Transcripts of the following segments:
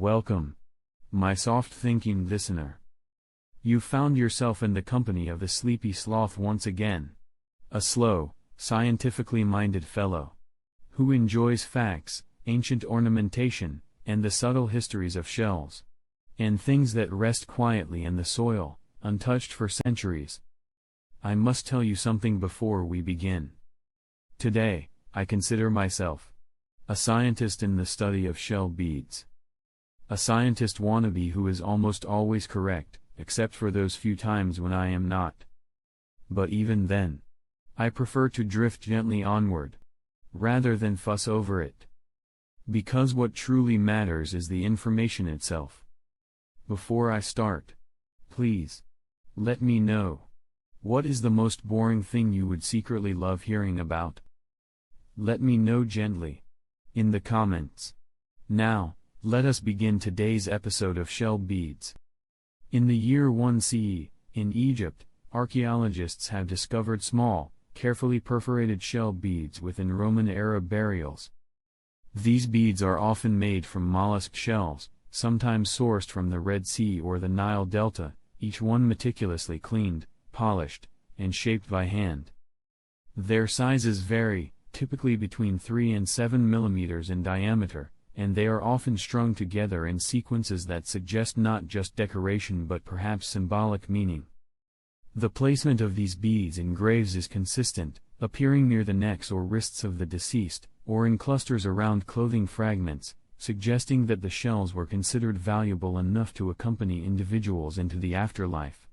Welcome, my soft-thinking listener. You've found yourself in the company of the Sleepy Sloth once again. A slow, scientifically minded fellow, who enjoys facts, ancient ornamentation, and the subtle histories of shells, and things that rest quietly in the soil, untouched for centuries. I must tell you something before we begin. Today, I consider myself a scientist in the study of shell beads. A scientist wannabe who is almost always correct, except for those few times when I am not. But even then, I prefer to drift gently onward, rather than fuss over it. Because what truly matters is the information itself. Before I start, please, let me know, what is the most boring thing you would secretly love hearing about? Let me know gently, in the comments. Now, let us begin today's episode of Shell Beads. In the year 1 CE, in Egypt, archaeologists have discovered small, carefully perforated shell beads within Roman-era burials. These beads are often made from mollusk shells, sometimes sourced from the Red Sea or the Nile Delta, each one meticulously cleaned, polished, and shaped by hand. Their sizes vary, typically between 3 and 7 millimeters in diameter, and they are often strung together in sequences that suggest not just decoration but perhaps symbolic meaning. The placement of these beads in graves is consistent, appearing near the necks or wrists of the deceased, or in clusters around clothing fragments, suggesting that the shells were considered valuable enough to accompany individuals into the afterlife.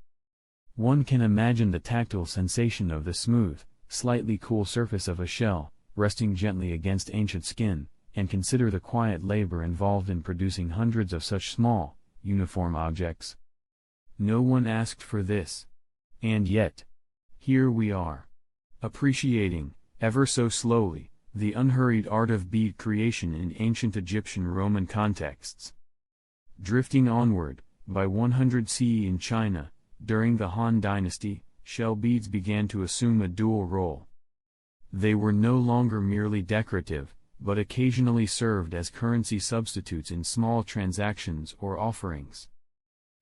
One can imagine the tactile sensation of the smooth, slightly cool surface of a shell, resting gently against ancient skin, and consider the quiet labor involved in producing hundreds of such small, uniform objects. No one asked for this. And yet, here we are, appreciating, ever so slowly, the unhurried art of bead creation in ancient Egyptian Roman contexts. Drifting onward, by 100 CE in China, during the Han Dynasty, shell beads began to assume a dual role. They were no longer merely decorative, but occasionally served as currency substitutes in small transactions or offerings.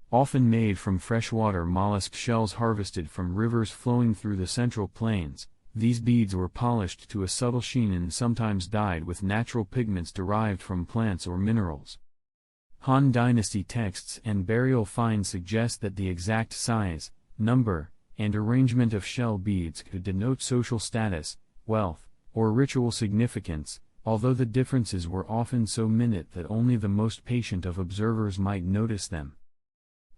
Often made from freshwater mollusk shells harvested from rivers flowing through the Central Plains, these beads were polished to a subtle sheen and sometimes dyed with natural pigments derived from plants or minerals. Han Dynasty texts and burial finds suggest that the exact size, number, and arrangement of shell beads could denote social status, wealth, or ritual significance, although the differences were often so minute that only the most patient of observers might notice them.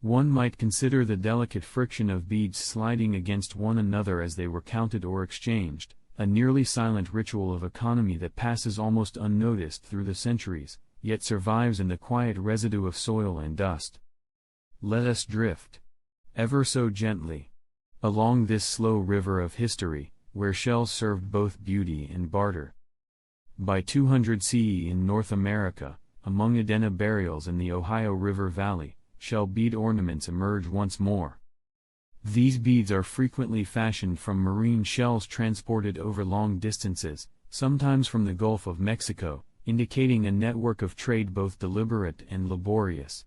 One might consider the delicate friction of beads sliding against one another as they were counted or exchanged, a nearly silent ritual of economy that passes almost unnoticed through the centuries, yet survives in the quiet residue of soil and dust. Let us drift, ever so gently, along this slow river of history, where shells served both beauty and barter. By 200 CE in North America, among Edena burials in the Ohio River Valley, shell bead ornaments emerge once more. These beads are frequently fashioned from marine shells transported over long distances, sometimes from the Gulf of Mexico, indicating a network of trade both deliberate and laborious.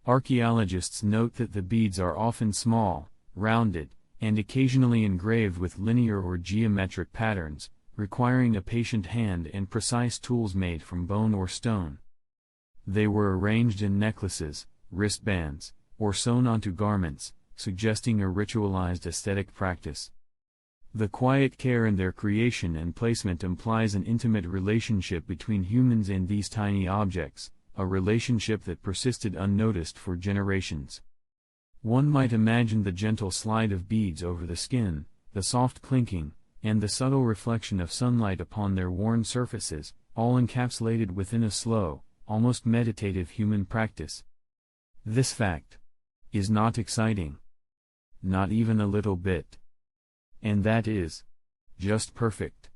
Archaeologists note that the beads are often small, rounded, and occasionally engraved with linear or geometric patterns, requiring a patient hand and precise tools made from bone or stone. They were arranged in necklaces, wristbands, or sewn onto garments, suggesting a ritualized aesthetic practice. The quiet care in their creation and placement implies an intimate relationship between humans and these tiny objects, a relationship that persisted unnoticed for generations. One might imagine the gentle slide of beads over the skin, the soft clinking, and the subtle reflection of sunlight upon their worn surfaces, all encapsulated within a slow, almost meditative human practice. This fact is not exciting. Not even a little bit. And that is just perfect.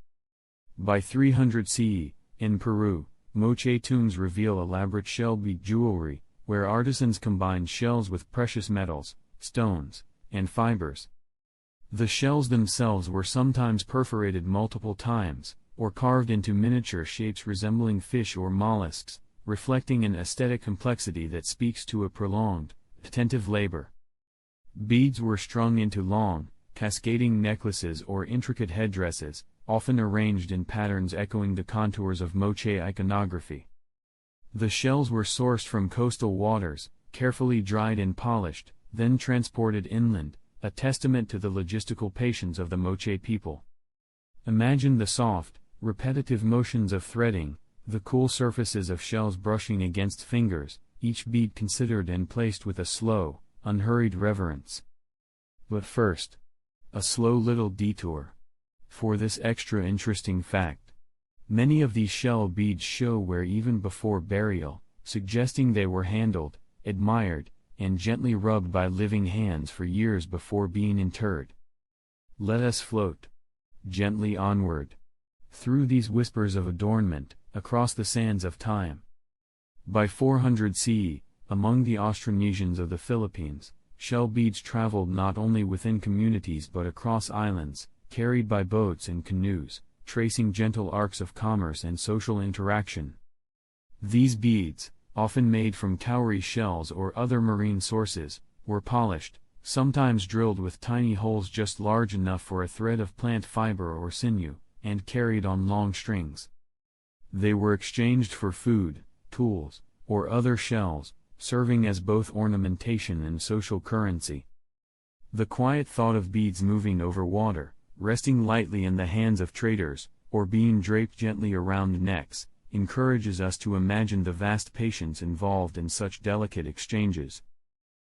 By 300 CE, in Peru, Moche tombs reveal elaborate shell bead jewelry, where artisans combined shells with precious metals, stones, and fibers. The shells themselves were sometimes perforated multiple times, or carved into miniature shapes resembling fish or mollusks, reflecting an aesthetic complexity that speaks to a prolonged, attentive labor. Beads were strung into long, cascading necklaces or intricate headdresses, often arranged in patterns echoing the contours of Moche iconography. The shells were sourced from coastal waters, carefully dried and polished, then transported inland, a testament to the logistical patience of the Moche people. Imagine the soft, repetitive motions of threading, the cool surfaces of shells brushing against fingers, each bead considered and placed with a slow, unhurried reverence. But first, a slow little detour. For this extra interesting fact, many of these shell beads show wear even before burial, suggesting they were handled, admired, and gently rubbed by living hands for years before being interred. Let us float gently onward through these whispers of adornment, across the sands of time. By 400 CE, among the Austronesians of the Philippines, shell beads traveled not only within communities but across islands, carried by boats and canoes, tracing gentle arcs of commerce and social interaction. These beads, often made from cowrie shells or other marine sources, were polished, sometimes drilled with tiny holes just large enough for a thread of plant fiber or sinew, and carried on long strings. They were exchanged for food, tools, or other shells, serving as both ornamentation and social currency. The quiet thought of beads moving over water, resting lightly in the hands of traders, or being draped gently around necks, encourages us to imagine the vast patience involved in such delicate exchanges.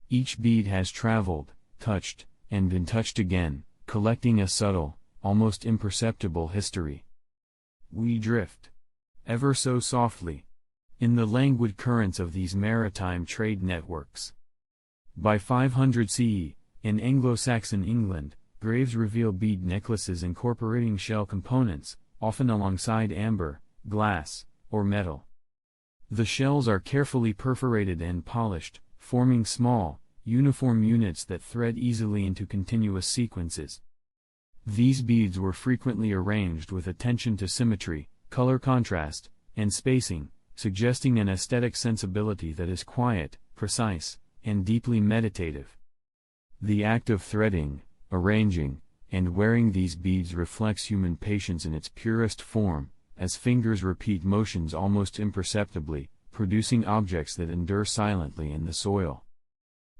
Each bead has traveled, touched, and been touched again, collecting a subtle, almost imperceptible history. We drift, ever so softly, in the languid currents of these maritime trade networks. By 500 CE, in Anglo-Saxon England, graves reveal bead necklaces incorporating shell components, often alongside amber, glass, or metal. The shells are carefully perforated and polished, forming small, uniform units that thread easily into continuous sequences. These beads were frequently arranged with attention to symmetry, color contrast, and spacing, suggesting an aesthetic sensibility that is quiet, precise, and deeply meditative. The act of threading, arranging, and wearing these beads reflects human patience in its purest form, as fingers repeat motions almost imperceptibly, producing objects that endure silently in the soil.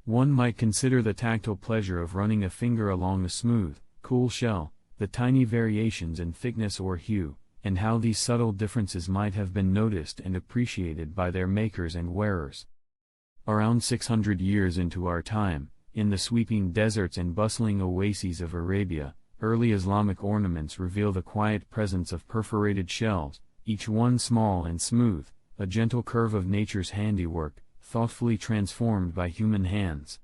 One might consider the tactile pleasure of running a finger along a smooth, cool shell, the tiny variations in thickness or hue, and how these subtle differences might have been noticed and appreciated by their makers and wearers. Around 600 years into our time, in the sweeping deserts and bustling oases of Arabia, early Islamic ornaments reveal the quiet presence of perforated shells, each one small and smooth, a gentle curve of nature's handiwork, thoughtfully transformed by human hands.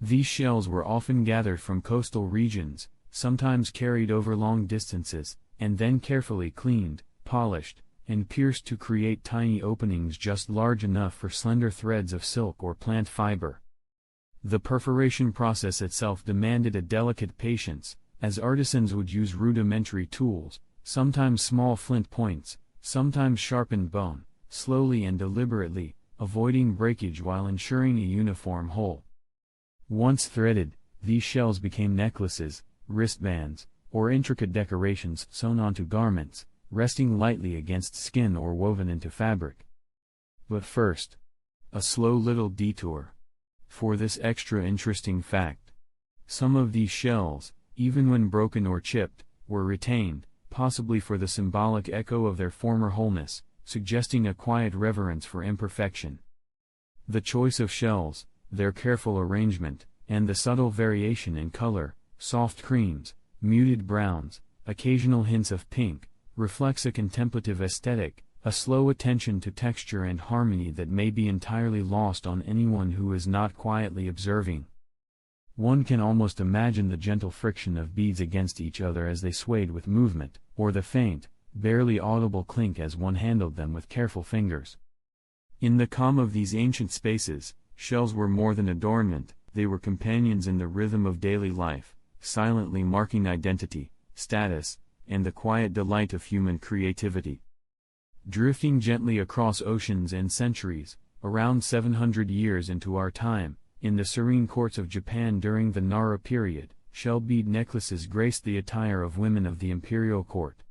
These shells were often gathered from coastal regions, sometimes carried over long distances, and then carefully cleaned, polished, and pierced to create tiny openings just large enough for slender threads of silk or plant fiber. The perforation process itself demanded a delicate patience, as artisans would use rudimentary tools, sometimes small flint points, sometimes sharpened bone, slowly and deliberately, avoiding breakage while ensuring a uniform whole. Once threaded, these shells became necklaces, wristbands, or intricate decorations sewn onto garments, resting lightly against skin or woven into fabric. But first, a slow little detour. For this extra interesting fact, some of these shells, even when broken or chipped, were retained, possibly for the symbolic echo of their former wholeness, suggesting a quiet reverence for imperfection. The choice of shells, their careful arrangement, and the subtle variation in color, soft creams, muted browns, occasional hints of pink, reflects a contemplative aesthetic, a slow attention to texture and harmony that may be entirely lost on anyone who is not quietly observing. One can almost imagine the gentle friction of beads against each other as they swayed with movement, or the faint, barely audible clink as one handled them with careful fingers. In the calm of these ancient spaces, shells were more than adornment, they were companions in the rhythm of daily life, silently marking identity, status, and the quiet delight of human creativity. drifting gently across oceans and centuries, around 700 years into our time, in the serene courts of Japan during the Nara period, shell bead necklaces graced the attire of women of the imperial court.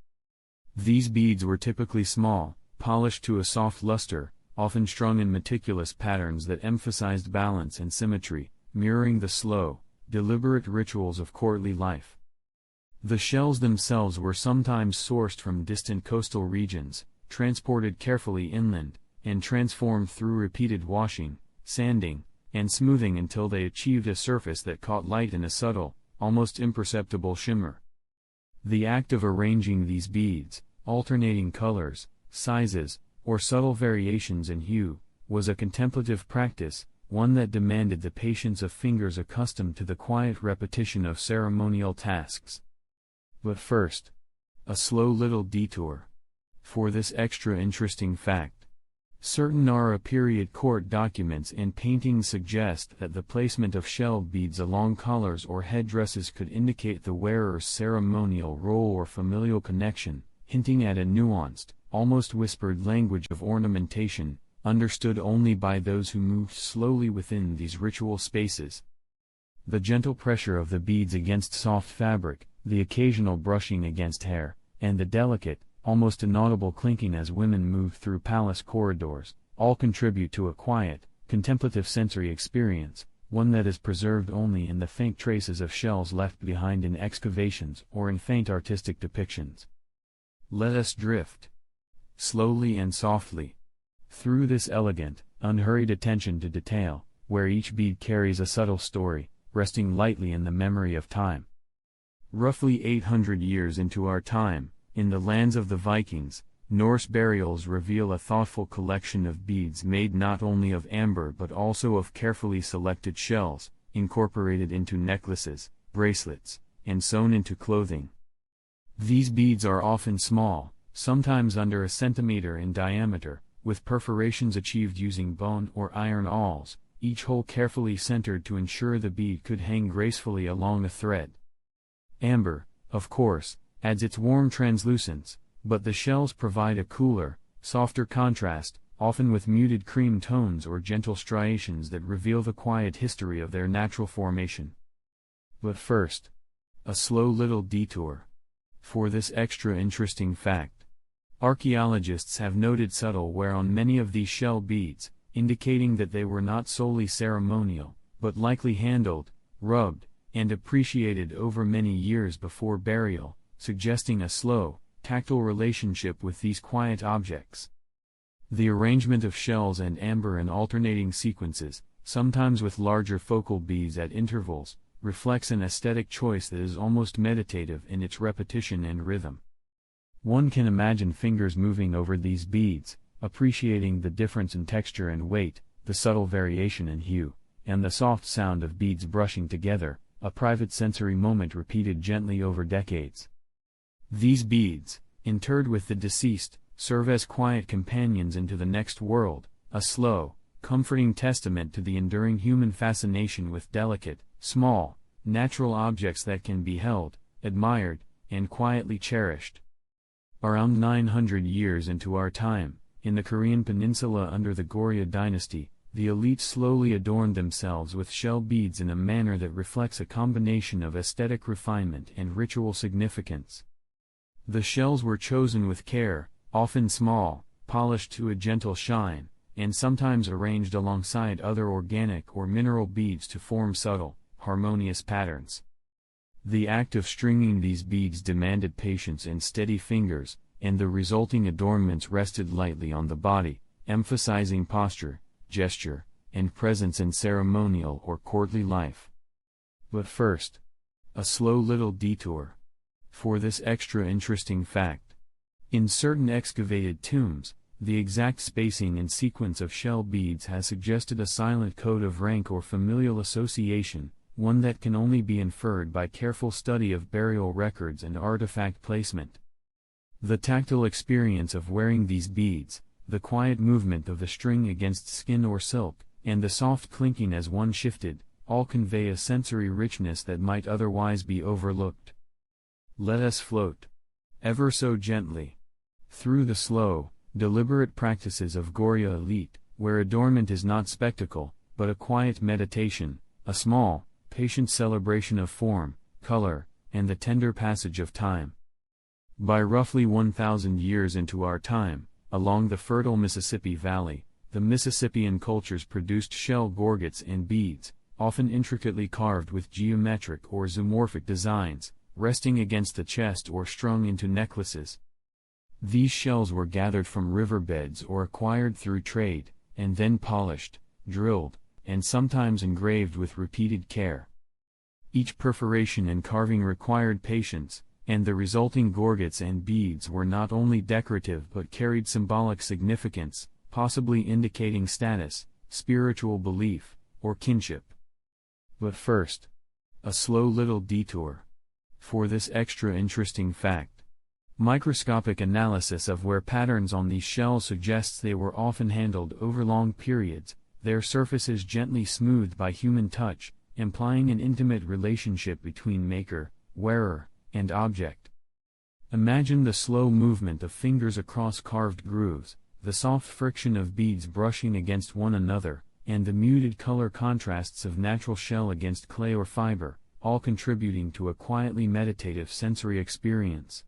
These beads were typically small, polished to a soft luster, often strung in meticulous patterns that emphasized balance and symmetry, mirroring the slow, deliberate rituals of courtly life. The shells themselves were sometimes sourced from distant coastal regions, transported carefully inland, and transformed through repeated washing, sanding, and smoothing until they achieved a surface that caught light in a subtle, almost imperceptible shimmer. The act of arranging these beads, alternating colors, sizes, or subtle variations in hue, was a contemplative practice, one that demanded the patience of fingers accustomed to the quiet repetition of ceremonial tasks. But first, a slow little detour. For this extra interesting fact. Certain Nara period court documents and paintings suggest that the placement of shell beads along collars or headdresses could indicate the wearer's ceremonial role or familial connection, hinting at a nuanced, almost whispered language of ornamentation, understood only by those who moved slowly within these ritual spaces. The gentle pressure of the beads against soft fabric, the occasional brushing against hair, and the delicate, almost inaudible clinking as women move through palace corridors, all contribute to a quiet, contemplative sensory experience, one that is preserved only in the faint traces of shells left behind in excavations or in faint artistic depictions. Let us drift, slowly and softly, through this elegant, unhurried attention to detail, where each bead carries a subtle story, resting lightly in the memory of time. Roughly 800 years into our time, in the lands of the Vikings, Norse burials reveal a thoughtful collection of beads made not only of amber but also of carefully selected shells, incorporated into necklaces, bracelets, and sewn into clothing. These beads are often small, sometimes under a centimeter in diameter, with perforations achieved using bone or iron awls, each hole carefully centered to ensure the bead could hang gracefully along a thread. Amber, of course, adds its warm translucence, but the shells provide a cooler, softer contrast, often with muted cream tones or gentle striations that reveal the quiet history of their natural formation. But first, a slow little detour. For this extra interesting fact. Archaeologists have noted subtle wear on many of these shell beads, indicating that they were not solely ceremonial, but likely handled, rubbed, and appreciated over many years before burial, suggesting a slow, tactile relationship with these quiet objects. The arrangement of shells and amber in alternating sequences, sometimes with larger focal beads at intervals, reflects an aesthetic choice that is almost meditative in its repetition and rhythm. One can imagine fingers moving over these beads, appreciating the difference in texture and weight, the subtle variation in hue, and the soft sound of beads brushing together, a private sensory moment repeated gently over decades. These beads, interred with the deceased, serve as quiet companions into the next world, a slow, comforting testament to the enduring human fascination with delicate, small, natural objects that can be held, admired, and quietly cherished. Around 900 years into our time, in the Korean peninsula under the Goryeo dynasty, the elite slowly adorned themselves with shell beads in a manner that reflects a combination of aesthetic refinement and ritual significance. The shells were chosen with care, often small, polished to a gentle shine, and sometimes arranged alongside other organic or mineral beads to form subtle, harmonious patterns. The act of stringing these beads demanded patience and steady fingers, and the resulting adornments rested lightly on the body, emphasizing posture, gesture, and presence in ceremonial or courtly life. But first, a slow little detour. For this extra interesting fact. In certain excavated tombs, the exact spacing and sequence of shell beads has suggested a silent code of rank or familial association, one that can only be inferred by careful study of burial records and artifact placement. The tactile experience of wearing these beads, the quiet movement of the string against skin or silk, and the soft clinking as one shifted, all convey a sensory richness that might otherwise be overlooked. Let us float, ever so gently, through the slow, deliberate practices of Goryeo elite, where adornment is not spectacle, but a quiet meditation, a small, patient celebration of form, color, and the tender passage of time. By roughly 1,000 years into our time, along the fertile Mississippi Valley, the Mississippian cultures produced shell gorgets and beads, often intricately carved with geometric or zoomorphic designs, resting against the chest or strung into necklaces. These shells were gathered from riverbeds or acquired through trade, and then polished, drilled, and sometimes engraved with repeated care. Each perforation and carving required patience, and the resulting gorgets and beads were not only decorative but carried symbolic significance, possibly indicating status, spiritual belief, or kinship. But first, a slow little detour. For this extra interesting fact, microscopic analysis of wear patterns on these shells suggests they were often handled over long periods, their surfaces gently smoothed by human touch, implying an intimate relationship between maker, wearer, and object. Imagine the slow movement of fingers across carved grooves, the soft friction of beads brushing against one another, and the muted color contrasts of natural shell against clay or fiber, all contributing to a quietly meditative sensory experience.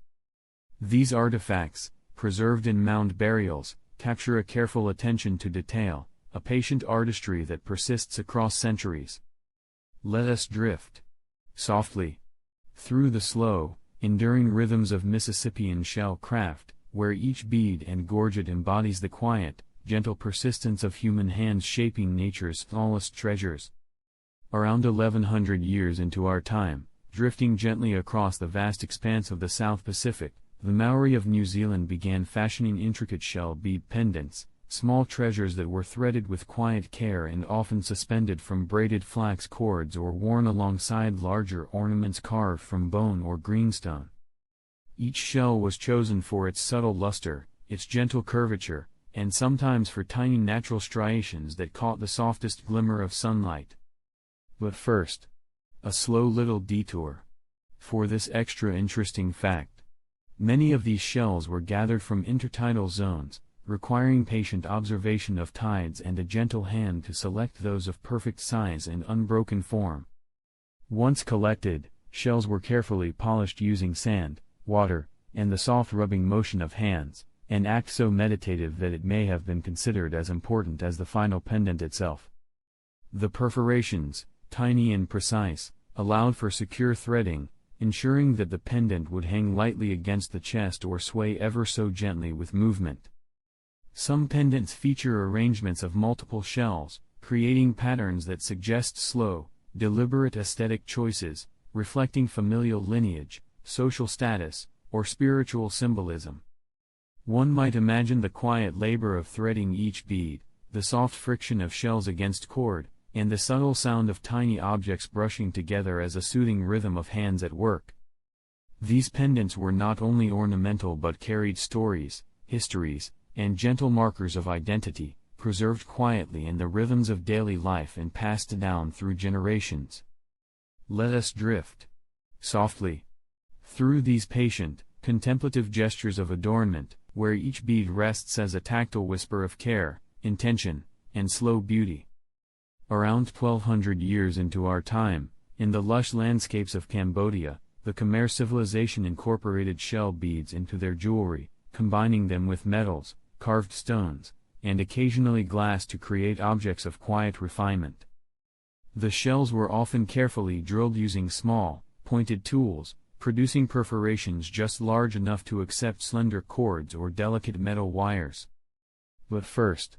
These artifacts, preserved in mound burials, capture a careful attention to detail, a patient artistry that persists across centuries. Let us drift softly through the slow, enduring rhythms of Mississippian shell craft, where each bead and gorget embodies the quiet, gentle persistence of human hands shaping nature's smallest treasures. Around 1100 years into our time, drifting gently across the vast expanse of the South Pacific, the Maori of New Zealand began fashioning intricate shell bead pendants, small treasures that were threaded with quiet care and often suspended from braided flax cords or worn alongside larger ornaments carved from bone or greenstone. Each shell was chosen for its subtle luster, its gentle curvature, and sometimes for tiny natural striations that caught the softest glimmer of sunlight. But first, a slow little detour. For this extra interesting fact, many of these shells were gathered from intertidal zones, requiring patient observation of tides and a gentle hand to select those of perfect size and unbroken form. Once collected, shells were carefully polished using sand, water, and the soft rubbing motion of hands, an act so meditative that it may have been considered as important as the final pendant itself. The perforations, tiny and precise, allowed for secure threading, ensuring that the pendant would hang lightly against the chest or sway ever so gently with movement. Some pendants feature arrangements of multiple shells, creating patterns that suggest slow, deliberate aesthetic choices, reflecting familial lineage, social status, or spiritual symbolism. One might imagine the quiet labor of threading each bead, the soft friction of shells against cord, and the subtle sound of tiny objects brushing together as a soothing rhythm of hands at work. These pendants were not only ornamental but carried stories, histories, and gentle markers of identity, preserved quietly in the rhythms of daily life and passed down through generations. Let us drift softly through these patient, contemplative gestures of adornment, where each bead rests as a tactile whisper of care, intention, and slow beauty. Around 1200 years into our time, in the lush landscapes of Cambodia, the Khmer civilization incorporated shell beads into their jewelry, combining them with metals, carved stones, and occasionally glass to create objects of quiet refinement. The shells were often carefully drilled using small, pointed tools, producing perforations just large enough to accept slender cords or delicate metal wires. But first,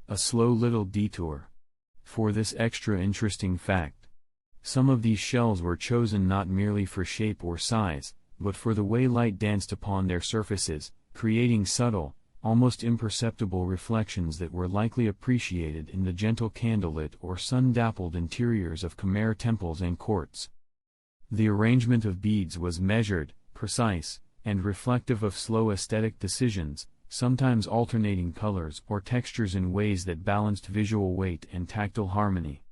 a slow little detour. For this extra interesting fact, some of these shells were chosen not merely for shape or size, but for the way light danced upon their surfaces, creating subtle, almost imperceptible reflections that were likely appreciated in the gentle candlelit or sun-dappled interiors of Khmer temples and courts. The arrangement of beads was measured, precise, and reflective of slow aesthetic decisions, sometimes alternating colors or textures in ways that balanced visual weight and tactile harmony.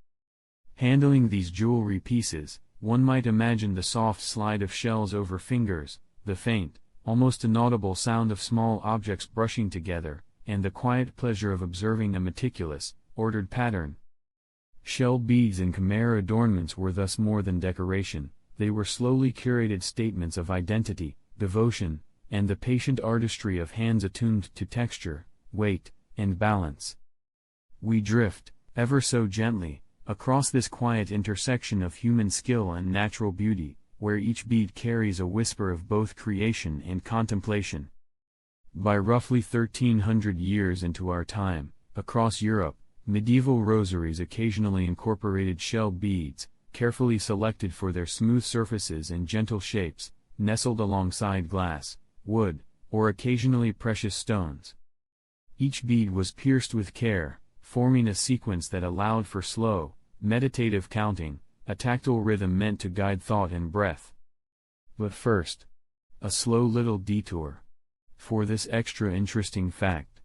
Handling these jewelry pieces, one might imagine the soft slide of shells over fingers, the faint, almost inaudible sound of small objects brushing together, and the quiet pleasure of observing a meticulous, ordered pattern. Shell beads and chimera adornments were thus more than decoration, they were slowly curated statements of identity, devotion, and the patient artistry of hands attuned to texture, weight, and balance. We drift, ever so gently, across this quiet intersection of human skill and natural beauty, where each bead carries a whisper of both creation and contemplation. By roughly 1300 years into our time, across Europe, medieval rosaries occasionally incorporated shell beads, carefully selected for their smooth surfaces and gentle shapes, nestled alongside glass, wood, or occasionally precious stones. Each bead was pierced with care, forming a sequence that allowed for slow, meditative counting, a tactile rhythm meant to guide thought and breath. But first, a slow little detour. For this extra interesting fact,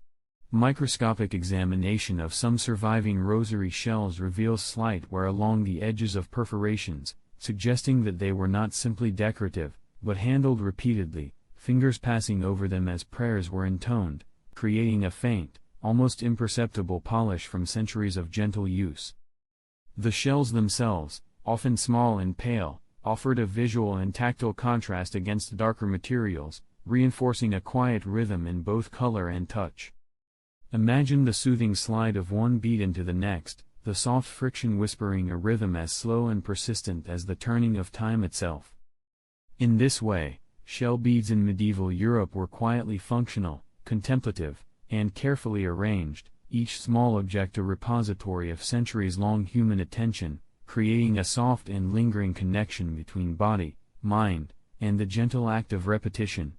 microscopic examination of some surviving rosary shells reveals slight wear along the edges of perforations, suggesting that they were not simply decorative, but handled repeatedly, fingers passing over them as prayers were intoned, creating a faint, almost imperceptible polish from centuries of gentle use. The shells themselves, often small and pale, offered a visual and tactile contrast against darker materials, reinforcing a quiet rhythm in both color and touch. Imagine the soothing slide of one bead into the next, the soft friction whispering a rhythm as slow and persistent as the turning of time itself. In this way, shell beads in medieval Europe were quietly functional, contemplative, and carefully arranged, each small object a repository of centuries-long human attention, creating a soft and lingering connection between body, mind, and the gentle act of repetition.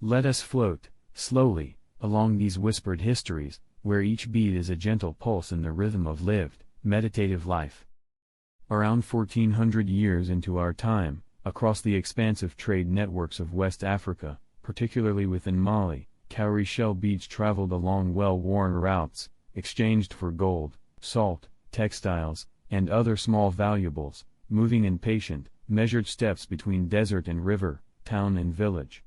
Let us float, slowly, along these whispered histories, where each bead is a gentle pulse in the rhythm of lived, meditative life. Around 1400 years into our time, across the expansive trade networks of West Africa, particularly within Mali, cowrie shell beads traveled along well-worn routes, exchanged for gold, salt, textiles, and other small valuables, moving in patient, measured steps between desert and river, town and village.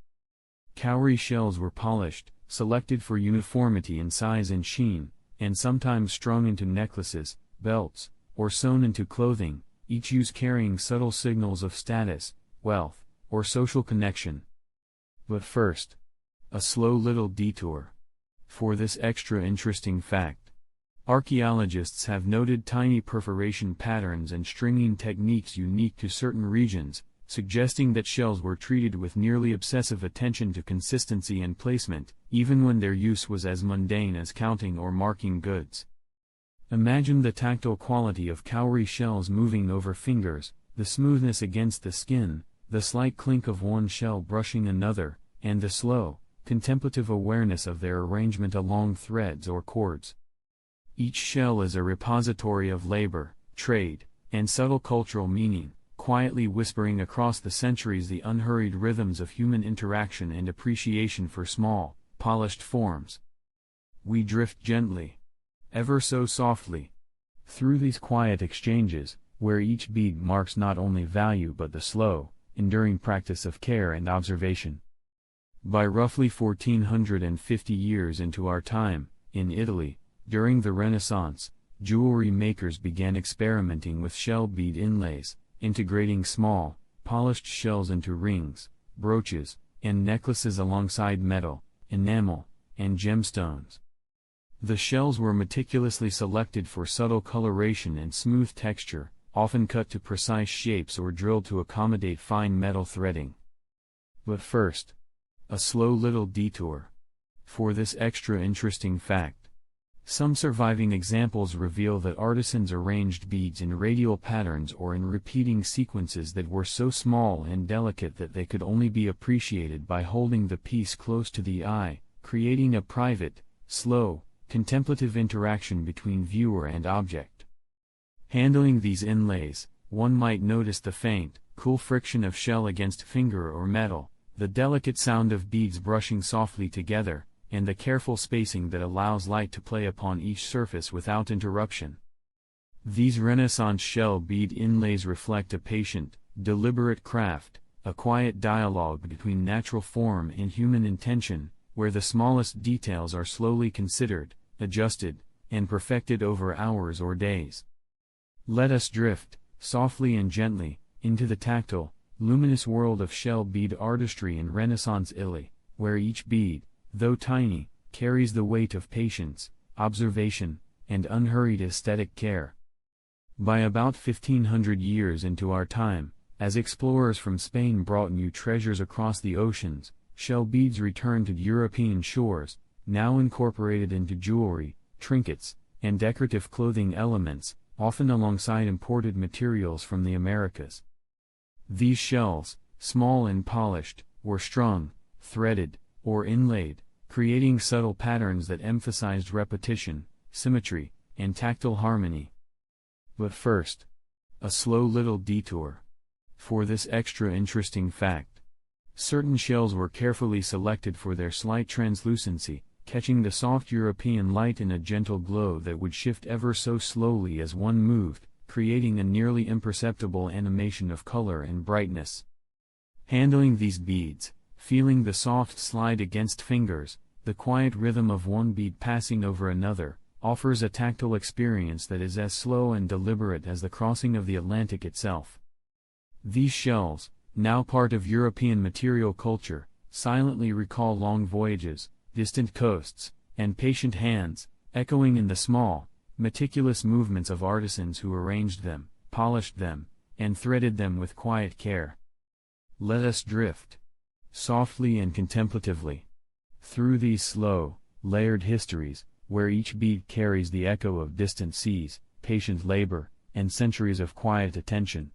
Cowrie shells were polished, selected for uniformity in size and sheen, and sometimes strung into necklaces, belts, or sewn into clothing, each use carrying subtle signals of status, wealth, or social connection. But first, a slow little detour. For this extra interesting fact, archaeologists have noted tiny perforation patterns and stringing techniques unique to certain regions, suggesting that shells were treated with nearly obsessive attention to consistency and placement, even when their use was as mundane as counting or marking goods. Imagine the tactile quality of cowrie shells moving over fingers, the smoothness against the skin, the slight clink of one shell brushing another, and the slow, contemplative awareness of their arrangement along threads or cords. Each shell is a repository of labor, trade, and subtle cultural meaning, quietly whispering across the centuries the unhurried rhythms of human interaction and appreciation for small, polished forms. We drift gently, ever so softly, through these quiet exchanges, where each bead marks not only value but the slow, enduring practice of care and observation. By roughly 1450 years into our time, in Italy, during the Renaissance, jewelry makers began experimenting with shell bead inlays, integrating small, polished shells into rings, brooches, and necklaces alongside metal, enamel, and gemstones. The shells were meticulously selected for subtle coloration and smooth texture, often cut to precise shapes or drilled to accommodate fine metal threading. But first, a slow little detour. For this extra interesting fact, some surviving examples reveal that artisans arranged beads in radial patterns or in repeating sequences that were so small and delicate that they could only be appreciated by holding the piece close to the eye, creating a private, slow, contemplative interaction between viewer and object. Handling these inlays, one might notice the faint, cool friction of shell against finger or metal, the delicate sound of beads brushing softly together, and the careful spacing that allows light to play upon each surface without interruption. These Renaissance shell bead inlays reflect a patient, deliberate craft, a quiet dialogue between natural form and human intention, where the smallest details are slowly considered, adjusted, and perfected over hours or days. Let us drift, softly and gently, into the tactile, luminous world of shell bead artistry in Renaissance Italy, where each bead, though tiny, carries the weight of patience, observation, and unhurried aesthetic care. By about 1500 years into our time, as explorers from Spain brought new treasures across the oceans, shell beads returned to European shores, now incorporated into jewelry, trinkets, and decorative clothing elements, often alongside imported materials from the Americas. These shells, small and polished, were strung, threaded, or inlaid, creating subtle patterns that emphasized repetition, symmetry, and tactile harmony. But first, a slow little detour. For this extra interesting fact, certain shells were carefully selected for their slight translucency, catching the soft European light in a gentle glow that would shift ever so slowly as one moved, creating a nearly imperceptible animation of color and brightness. Handling these beads, feeling the soft slide against fingers, the quiet rhythm of one bead passing over another, offers a tactile experience that is as slow and deliberate as the crossing of the Atlantic itself. These shells, now part of European material culture, silently recall long voyages, distant coasts, and patient hands, echoing in the small, meticulous movements of artisans who arranged them, polished them, and threaded them with quiet care. Let us drift, softly and contemplatively, through these slow, layered histories, where each bead carries the echo of distant seas, patient labor, and centuries of quiet attention.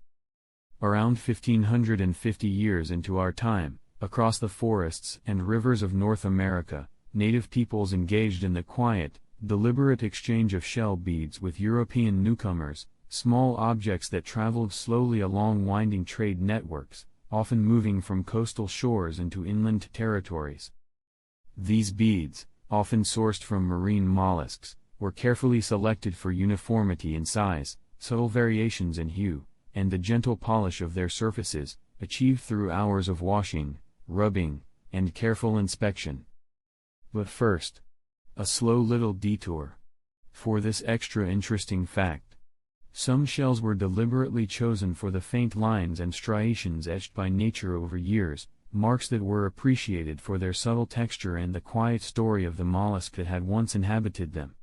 Around 1550 years into our time, across the forests and rivers of North America, native peoples engaged in the quiet, deliberate exchange of shell beads with European newcomers, small objects that traveled slowly along winding trade networks, often moving from coastal shores into inland territories. These beads, often sourced from marine mollusks, were carefully selected for uniformity in size, subtle variations in hue, and the gentle polish of their surfaces, achieved through hours of washing, rubbing, and careful inspection. But first, a slow little detour. For this extra interesting fact, some shells were deliberately chosen for the faint lines and striations etched by nature over years, marks that were appreciated for their subtle texture and the quiet story of the mollusk that had once inhabited them.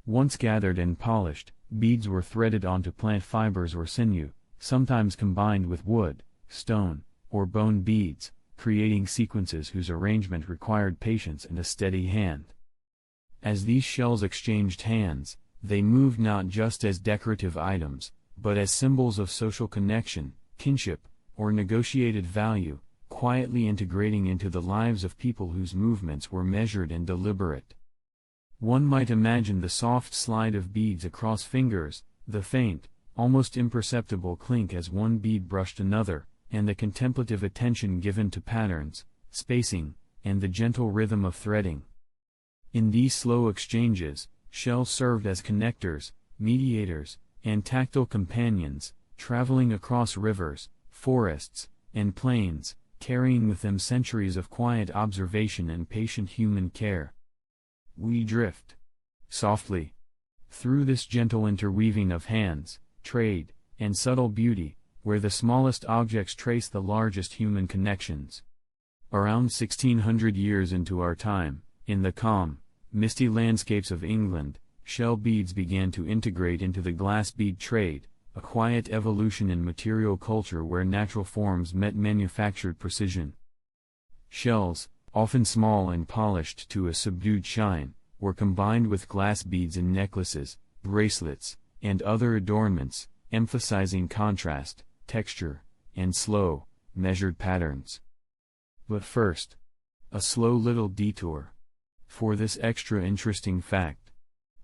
Once gathered and polished, beads were threaded onto plant fibers or sinew, sometimes combined with wood, stone, or bone beads, creating sequences whose arrangement required patience and a steady hand. As these shells exchanged hands, they moved not just as decorative items, but as symbols of social connection, kinship, or negotiated value, quietly integrating into the lives of people whose movements were measured and deliberate. One might imagine the soft slide of beads across fingers, the faint, almost imperceptible clink as one bead brushed another, and the contemplative attention given to patterns, spacing, and the gentle rhythm of threading. In these slow exchanges, shells served as connectors, mediators, and tactile companions, traveling across rivers, forests, and plains, carrying with them centuries of quiet observation and patient human care. We drift, softly, through this gentle interweaving of hands, trade, and subtle beauty, where the smallest objects trace the largest human connections. Around 1600 years into our time, in the calm, misty landscapes of England, shell beads began to integrate into the glass bead trade, a quiet evolution in material culture where natural forms met manufactured precision. Shells, often small and polished to a subdued shine, were combined with glass beads in necklaces, bracelets, and other adornments, emphasizing contrast, texture, and slow, measured patterns. But first, a slow little detour. For this extra interesting fact,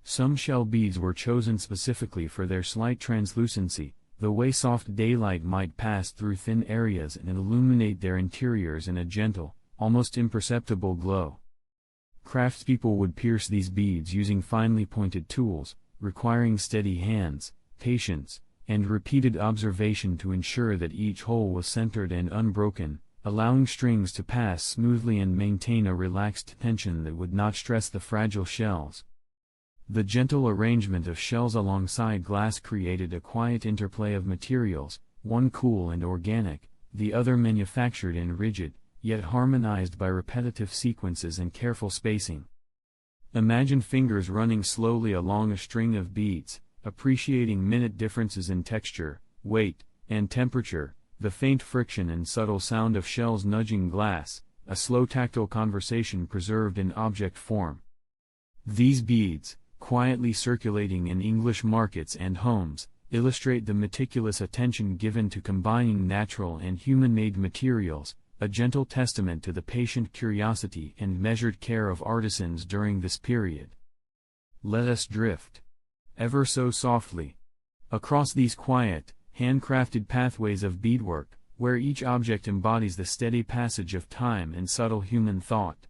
some shell beads were chosen specifically for their slight translucency, the way soft daylight might pass through thin areas and illuminate their interiors in a gentle, almost imperceptible glow. Craftspeople would pierce these beads using finely pointed tools, requiring steady hands, patience, and repeated observation to ensure that each hole was centered and unbroken, allowing strings to pass smoothly and maintain a relaxed tension that would not stress the fragile shells. The gentle arrangement of shells alongside glass created a quiet interplay of materials, one cool and organic, the other manufactured and rigid, yet harmonized by repetitive sequences and careful spacing. Imagine fingers running slowly along a string of beads, appreciating minute differences in texture, weight, and temperature, the faint friction and subtle sound of shells nudging glass, a slow tactile conversation preserved in object form. These beads, quietly circulating in English markets and homes, illustrate the meticulous attention given to combining natural and human-made materials, a gentle testament to the patient curiosity and measured care of artisans during this period. Let us drift, ever so softly, across these quiet, handcrafted pathways of beadwork, where each object embodies the steady passage of time and subtle human thought.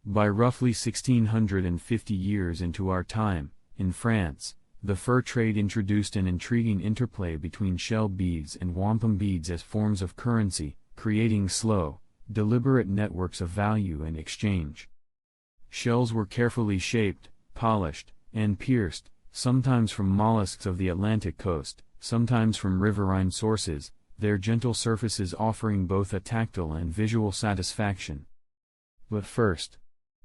By roughly 1650 years into our time, in France, the fur trade introduced an intriguing interplay between shell beads and wampum beads as forms of currency, creating slow, deliberate networks of value and exchange. Shells were carefully shaped, polished, and pierced, sometimes from mollusks of the Atlantic coast, sometimes from riverine sources, their gentle surfaces offering both a tactile and visual satisfaction. But first,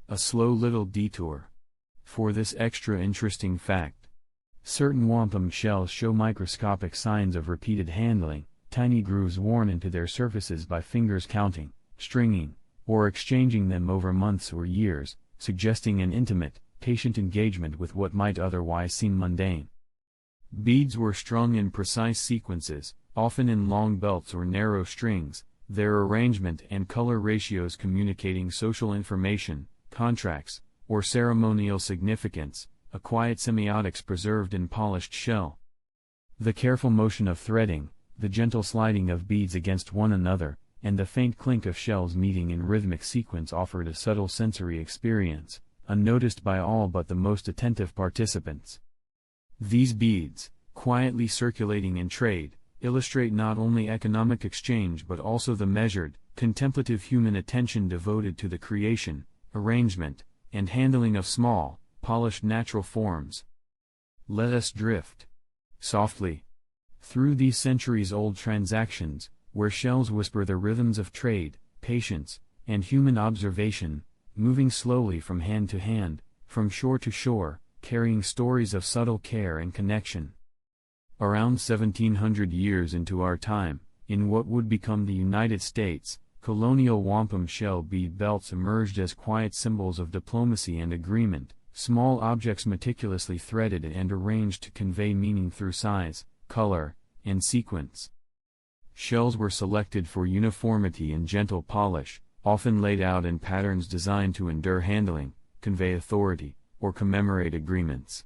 a slow little detour. For this extra interesting fact, certain wampum shells show microscopic signs of repeated handling, tiny grooves worn into their surfaces by fingers counting, stringing, or exchanging them over months or years, suggesting an intimate, patient engagement with what might otherwise seem mundane. Beads were strung in precise sequences, often in long belts or narrow strings, their arrangement and color ratios communicating social information, contracts, or ceremonial significance, a quiet semiotics preserved in polished shell. The careful motion of threading, the gentle sliding of beads against one another, and the faint clink of shells meeting in rhythmic sequence offered a subtle sensory experience, unnoticed by all but the most attentive participants. These beads, quietly circulating in trade, illustrate not only economic exchange but also the measured, contemplative human attention devoted to the creation, arrangement, and handling of small, polished natural forms. Let us drift softly through these centuries-old transactions, where shells whisper the rhythms of trade, patience, and human observation, moving slowly from hand to hand, from shore to shore, carrying stories of subtle care and connection. Around 1700 years into our time, in what would become the United States, colonial wampum shell bead belts emerged as quiet symbols of diplomacy and agreement, small objects meticulously threaded and arranged to convey meaning through size, color, and sequence. Shells were selected for uniformity and gentle polish, often laid out in patterns designed to endure handling, convey authority, or commemorate agreements.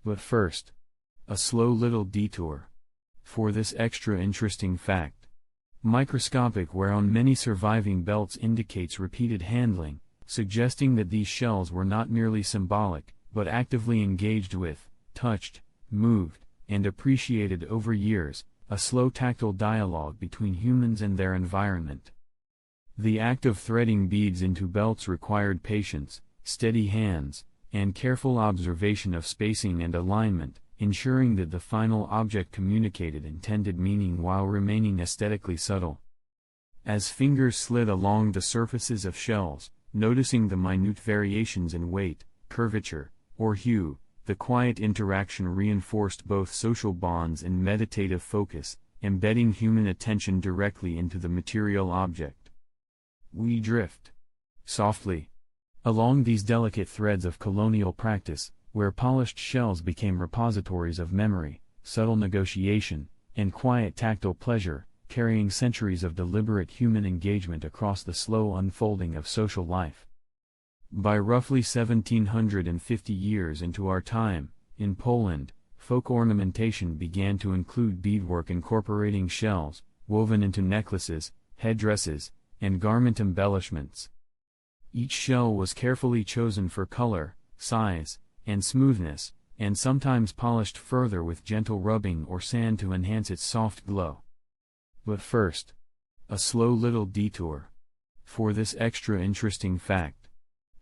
But first, a slow little detour. For this extra interesting fact, microscopic wear on many surviving belts indicates repeated handling, suggesting that these shells were not merely symbolic, but actively engaged with, touched, moved, and appreciated over years, a slow tactile dialogue between humans and their environment. The act of threading beads into belts required patience, steady hands, and careful observation of spacing and alignment, ensuring that the final object communicated intended meaning while remaining aesthetically subtle. As fingers slid along the surfaces of shells, noticing the minute variations in weight, curvature, or hue, the quiet interaction reinforced both social bonds and meditative focus, embedding human attention directly into the material object. We drift softly along these delicate threads of colonial practice, where polished shells became repositories of memory, subtle negotiation, and quiet tactile pleasure, carrying centuries of deliberate human engagement across the slow unfolding of social life. By roughly 1750 years into our time, in Poland, folk ornamentation began to include beadwork incorporating shells, woven into necklaces, headdresses, and garment embellishments. Each shell was carefully chosen for color, size, and smoothness, and sometimes polished further with gentle rubbing or sand to enhance its soft glow. But first, a slow little detour. For this extra interesting fact,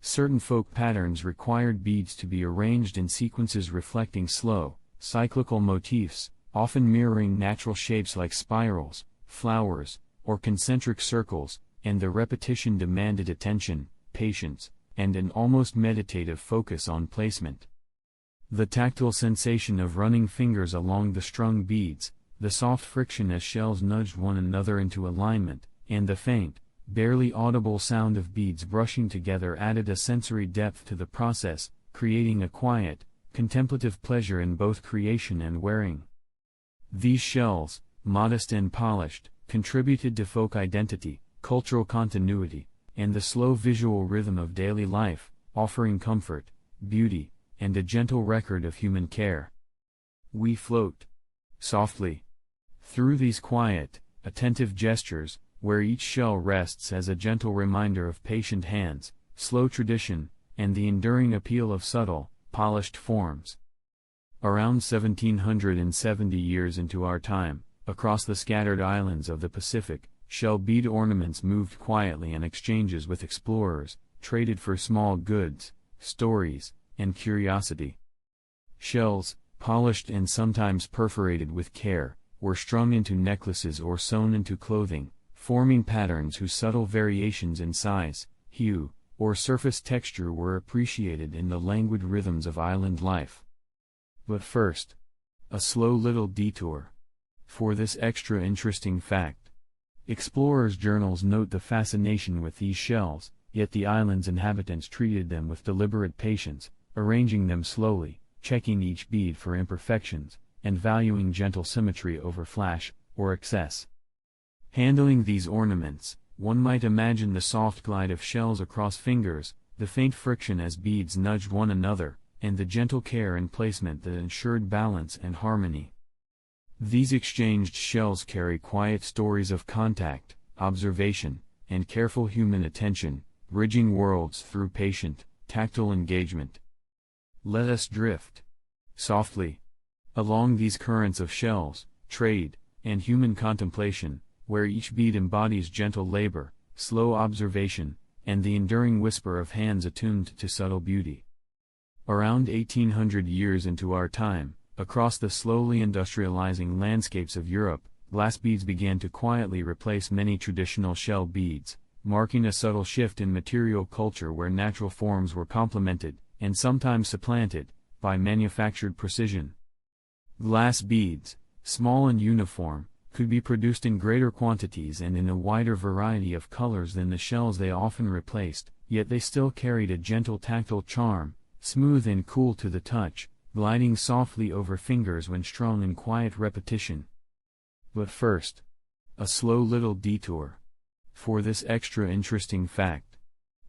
certain folk patterns required beads to be arranged in sequences reflecting slow, cyclical motifs, often mirroring natural shapes like spirals, flowers, or concentric circles, and the repetition demanded attention, patience, and an almost meditative focus on placement. The tactile sensation of running fingers along the strung beads, the soft friction as shells nudged one another into alignment, and the faint, barely audible sound of beads brushing together added a sensory depth to the process, creating a quiet, contemplative pleasure in both creation and wearing. These shells, modest and polished, contributed to folk identity, cultural continuity, and the slow visual rhythm of daily life, offering comfort, beauty, and a gentle record of human care. We float softly through these quiet, attentive gestures, where each shell rests as a gentle reminder of patient hands, slow tradition, and the enduring appeal of subtle, polished forms. Around 1770 years into our time, across the scattered islands of the Pacific, shell bead ornaments moved quietly in exchanges with explorers, traded for small goods, stories, and curiosity. Shells, polished and sometimes perforated with care, were strung into necklaces or sewn into clothing, forming patterns whose subtle variations in size, hue, or surface texture were appreciated in the languid rhythms of island life. But first, a slow little detour. For this extra interesting fact, explorers' journals note the fascination with these shells, yet the island's inhabitants treated them with deliberate patience, arranging them slowly, checking each bead for imperfections, and valuing gentle symmetry over flash or excess. Handling these ornaments, one might imagine the soft glide of shells across fingers, the faint friction as beads nudged one another, and the gentle care and placement that ensured balance and harmony. These exchanged shells carry quiet stories of contact, observation, and careful human attention, bridging worlds through patient, tactile engagement. Let us drift softly along these currents of shells, trade, and human contemplation, where each bead embodies gentle labor, slow observation, and the enduring whisper of hands attuned to subtle beauty. Around 1800 years into our time, across the slowly industrializing landscapes of Europe, glass beads began to quietly replace many traditional shell beads, marking a subtle shift in material culture where natural forms were complemented, and sometimes supplanted, by manufactured precision. Glass beads, small and uniform, could be produced in greater quantities and in a wider variety of colors than the shells they often replaced, yet they still carried a gentle tactile charm, smooth and cool to the touch, gliding softly over fingers when strung in quiet repetition. But first, a slow little detour. For this extra interesting fact,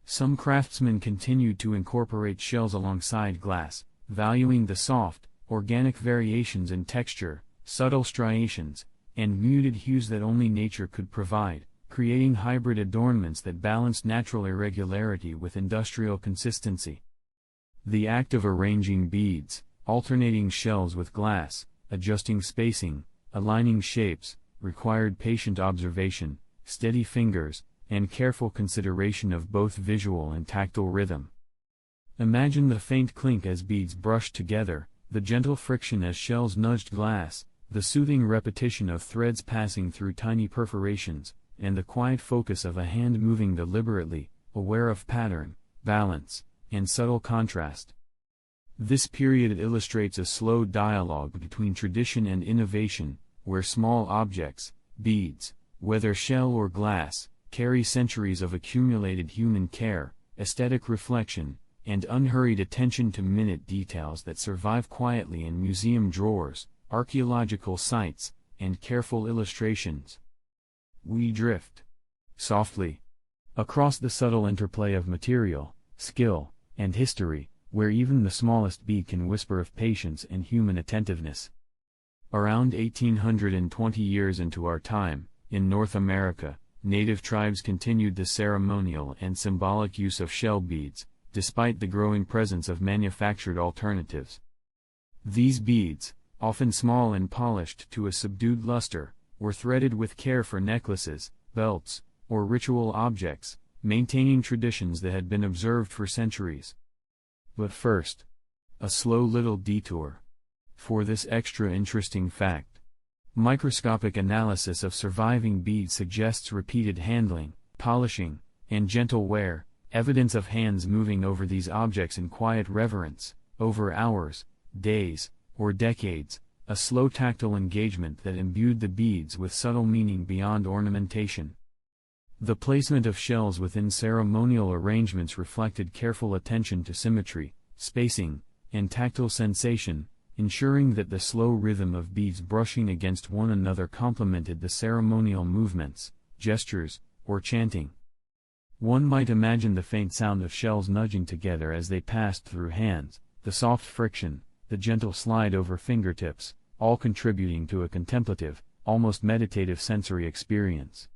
some craftsmen continued to incorporate shells alongside glass, valuing the soft, organic variations in texture, subtle striations, and muted hues that only nature could provide, creating hybrid adornments that balanced natural irregularity with industrial consistency. The act of arranging beads, alternating shells with glass, adjusting spacing, aligning shapes, required patient observation, steady fingers, and careful consideration of both visual and tactile rhythm. Imagine the faint clink as beads brushed together, the gentle friction as shells nudged glass, the soothing repetition of threads passing through tiny perforations, and the quiet focus of a hand moving deliberately, aware of pattern, balance, and subtle contrast. This period illustrates a slow dialogue between tradition and innovation, where small objects, beads, whether shell or glass, carry centuries of accumulated human care, aesthetic reflection, and unhurried attention to minute details that survive quietly in museum drawers, archaeological sites, and careful illustrations. We drift softly across the subtle interplay of material, skill, and history, where even the smallest bead can whisper of patience and human attentiveness. Around 1820 years into our time, in North America, native tribes continued the ceremonial and symbolic use of shell beads, despite the growing presence of manufactured alternatives. These beads, often small and polished to a subdued luster, were threaded with care for necklaces, belts, or ritual objects, maintaining traditions that had been observed for centuries. But first, a slow little detour. For this extra interesting fact. Microscopic analysis of surviving beads suggests repeated handling, polishing, and gentle wear, evidence of hands moving over these objects in quiet reverence, over hours, days, or decades, a slow tactile engagement that imbued the beads with subtle meaning beyond ornamentation. The placement of shells within ceremonial arrangements reflected careful attention to symmetry, spacing, and tactile sensation, ensuring that the slow rhythm of beads brushing against one another complemented the ceremonial movements, gestures, or chanting. One might imagine the faint sound of shells nudging together as they passed through hands, the soft friction, the gentle slide over fingertips, all contributing to a contemplative, almost meditative sensory experience.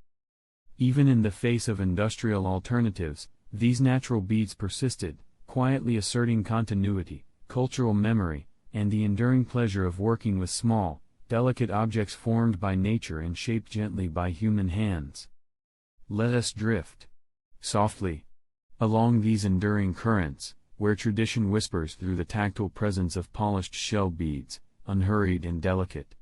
Even in the face of industrial alternatives, these natural beads persisted, quietly asserting continuity, cultural memory, and the enduring pleasure of working with small, delicate objects formed by nature and shaped gently by human hands. Let us drift softly along these enduring currents, where tradition whispers through the tactile presence of polished shell beads, unhurried and delicate.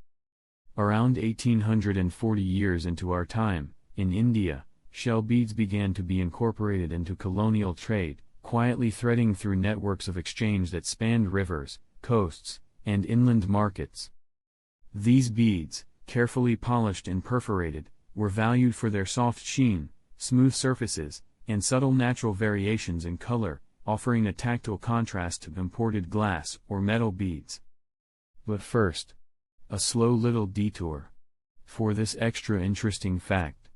Around 1840 years into our time, in India, shell beads began to be incorporated into colonial trade, quietly threading through networks of exchange that spanned rivers, coasts, and inland markets. These beads, carefully polished and perforated, were valued for their soft sheen, smooth surfaces, and subtle natural variations in color, offering a tactile contrast to imported glass or metal beads. But first, a slow little detour. For this extra interesting fact.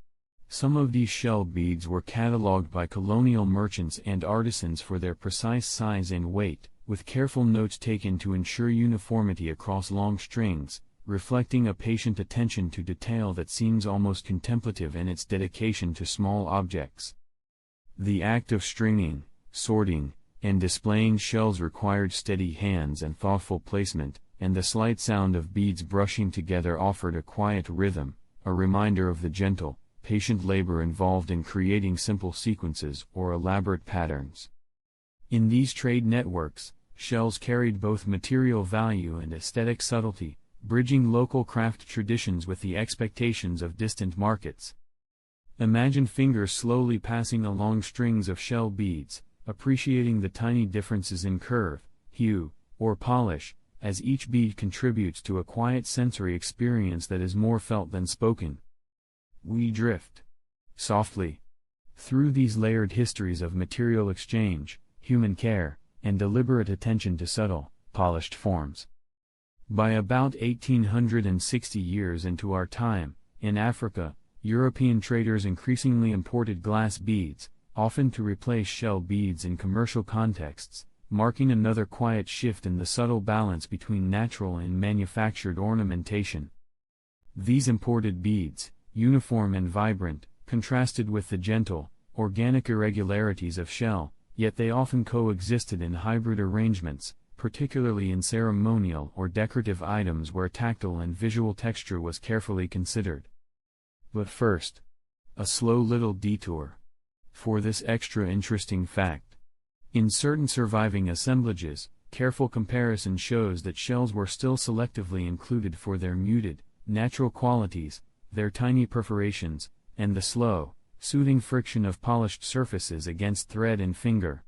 Some of these shell beads were catalogued by colonial merchants and artisans for their precise size and weight, with careful notes taken to ensure uniformity across long strings, reflecting a patient attention to detail that seems almost contemplative in its dedication to small objects. The act of stringing, sorting, and displaying shells required steady hands and thoughtful placement, and the slight sound of beads brushing together offered a quiet rhythm, a reminder of the gentle, patient labor involved in creating simple sequences or elaborate patterns. In these trade networks, shells carried both material value and aesthetic subtlety, bridging local craft traditions with the expectations of distant markets. Imagine fingers slowly passing along strings of shell beads, appreciating the tiny differences in curve, hue, or polish, as each bead contributes to a quiet sensory experience that is more felt than spoken. We drift softly through these layered histories of material exchange, human care, and deliberate attention to subtle, polished forms. By about 1860 years into our time, in Africa, European traders increasingly imported glass beads, often to replace shell beads in commercial contexts, marking another quiet shift in the subtle balance between natural and manufactured ornamentation. These imported beads, uniform and vibrant, contrasted with the gentle, organic irregularities of shell, yet they often coexisted in hybrid arrangements, particularly in ceremonial or decorative items where tactile and visual texture was carefully considered. But first, a slow little detour. For this extra interesting fact. In certain surviving assemblages, careful comparison shows that shells were still selectively included for their muted, natural qualities, their tiny perforations, and the slow, soothing friction of polished surfaces against thread and finger.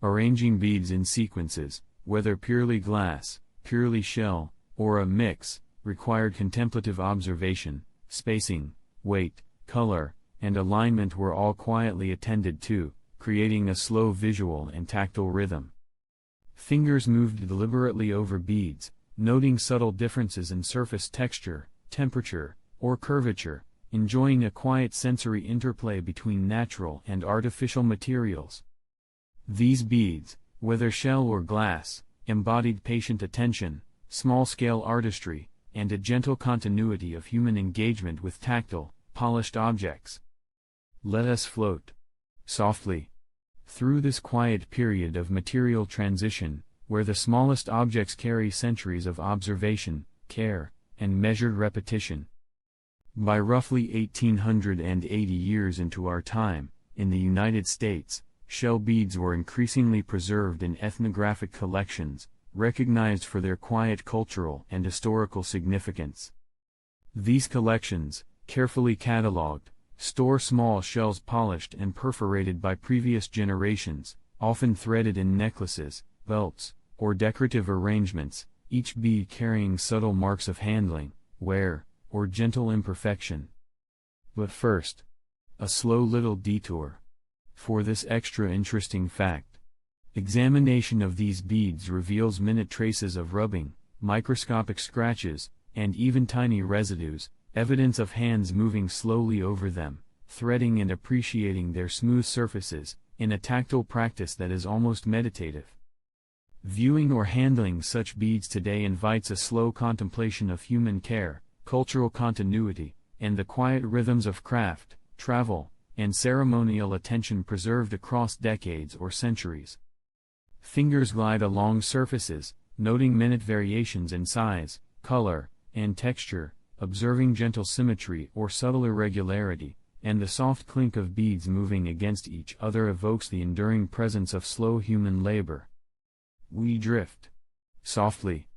Arranging beads in sequences, whether purely glass, purely shell, or a mix, required contemplative observation, spacing, weight, color, and alignment were all quietly attended to, creating a slow visual and tactile rhythm. Fingers moved deliberately over beads, noting subtle differences in surface texture, temperature, or curvature, enjoying a quiet sensory interplay between natural and artificial materials. These beads, whether shell or glass, embodied patient attention, small-scale artistry, and a gentle continuity of human engagement with tactile, polished objects. Let us float softly through this quiet period of material transition, where the smallest objects carry centuries of observation, care, and measured repetition. By roughly 1880 years into our time, in the United States, shell beads were increasingly preserved in ethnographic collections, recognized for their quiet cultural and historical significance. These collections, carefully catalogued, store small shells polished and perforated by previous generations, often threaded in necklaces, belts, or decorative arrangements, each bead carrying subtle marks of handling, wear, or gentle imperfection. But first, a slow little detour. For this extra interesting fact. Examination of these beads reveals minute traces of rubbing, microscopic scratches, and even tiny residues, evidence of hands moving slowly over them, threading and appreciating their smooth surfaces, in a tactile practice that is almost meditative. Viewing or handling such beads today invites a slow contemplation of human care, cultural continuity, and the quiet rhythms of craft, travel, and ceremonial attention preserved across decades or centuries. Fingers glide along surfaces, noting minute variations in size, color, and texture, observing gentle symmetry or subtle irregularity, and the soft clink of beads moving against each other evokes the enduring presence of slow human labor. We drift softly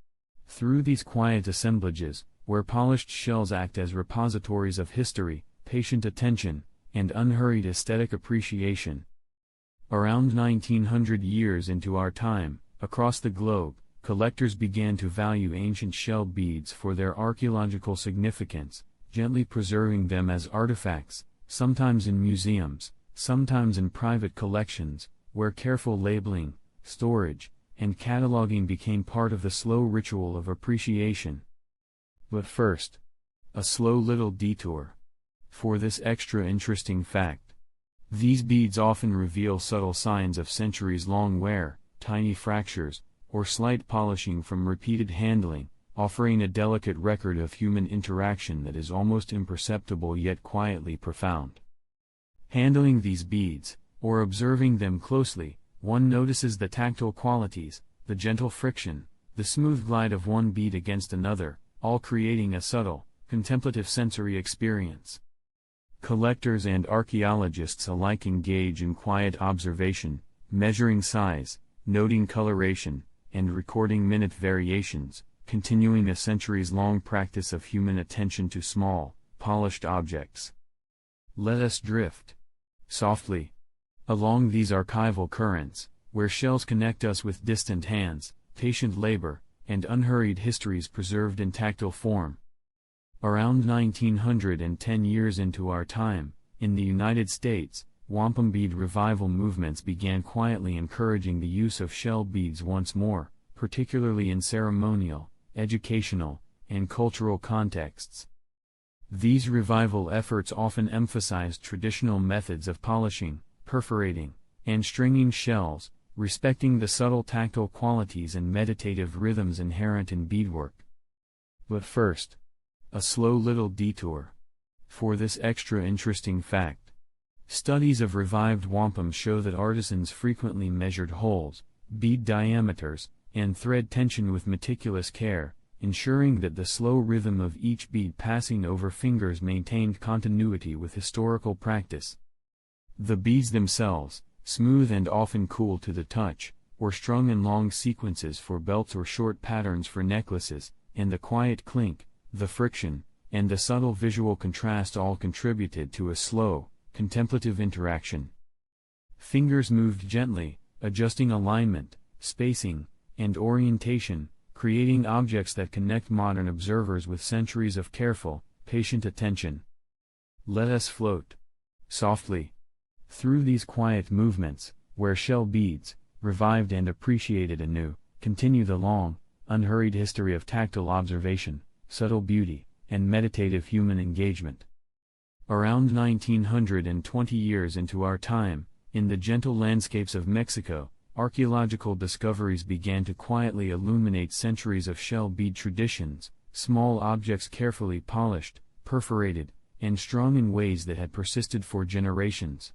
through these quiet assemblages, where polished shells act as repositories of history, patient attention, and unhurried aesthetic appreciation. Around 1900 years into our time, across the globe, collectors began to value ancient shell beads for their archaeological significance, gently preserving them as artifacts, sometimes in museums, sometimes in private collections, where careful labeling, storage, and cataloging became part of the slow ritual of appreciation. But first, a slow little detour. For this extra interesting fact. These beads often reveal subtle signs of centuries-long wear, tiny fractures, or slight polishing from repeated handling, offering a delicate record of human interaction that is almost imperceptible yet quietly profound. Handling these beads, or observing them closely, one notices the tactile qualities, the gentle friction, the smooth glide of one bead against another, all creating a subtle, contemplative sensory experience. Collectors and archaeologists alike engage in quiet observation, measuring size, noting coloration, and recording minute variations, continuing a centuries-long practice of human attention to small, polished objects. Let us drift softly along these archival currents, where shells connect us with distant hands, patient labor, and unhurried histories preserved in tactile form. Around 1910 years into our time, in the United States, wampum bead revival movements began quietly encouraging the use of shell beads once more, particularly in ceremonial, educational, and cultural contexts. These revival efforts often emphasized traditional methods of polishing, perforating, and stringing shells, respecting the subtle tactile qualities and meditative rhythms inherent in beadwork. But first, a slow little detour. For this extra interesting fact. Studies of revived wampum show that artisans frequently measured holes, bead diameters, and thread tension with meticulous care, ensuring that the slow rhythm of each bead passing over fingers maintained continuity with historical practice. The beads themselves, smooth and often cool to the touch, were strung in long sequences for belts or short patterns for necklaces, and the quiet clink, the friction, and the subtle visual contrast all contributed to a slow, contemplative interaction. Fingers moved gently, adjusting alignment, spacing, and orientation, creating objects that connect modern observers with centuries of careful, patient attention. Let us float softly through these quiet movements, where shell beads, revived and appreciated anew, continue the long, unhurried history of tactile observation, subtle beauty, and meditative human engagement. Around 1920 years into our time, in the gentle landscapes of Mexico, archaeological discoveries began to quietly illuminate centuries of shell bead traditions, small objects carefully polished, perforated, and strung in ways that had persisted for generations.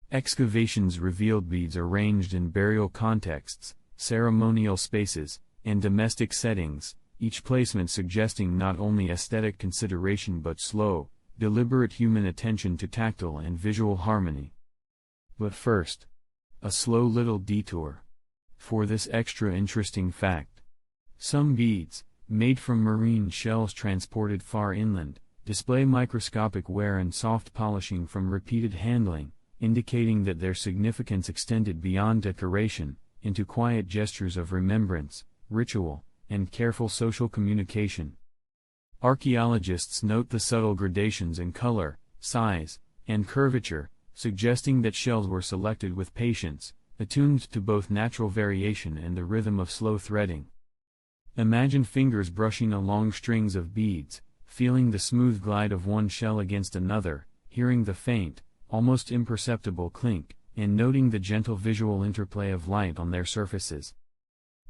Excavations revealed beads arranged in burial contexts, ceremonial spaces, and domestic settings, each placement suggesting not only aesthetic consideration but slow, deliberate human attention to tactile and visual harmony. But first, a slow little detour. For this extra interesting fact, some beads, made from marine shells transported far inland, display microscopic wear and soft polishing from repeated handling, indicating that their significance extended beyond decoration, into quiet gestures of remembrance, ritual, and careful social communication. Archaeologists note the subtle gradations in color, size, and curvature, suggesting that shells were selected with patience, attuned to both natural variation and the rhythm of slow threading. Imagine fingers brushing along strings of beads, feeling the smooth glide of one shell against another, hearing the faint, almost imperceptible clink, and noting the gentle visual interplay of light on their surfaces.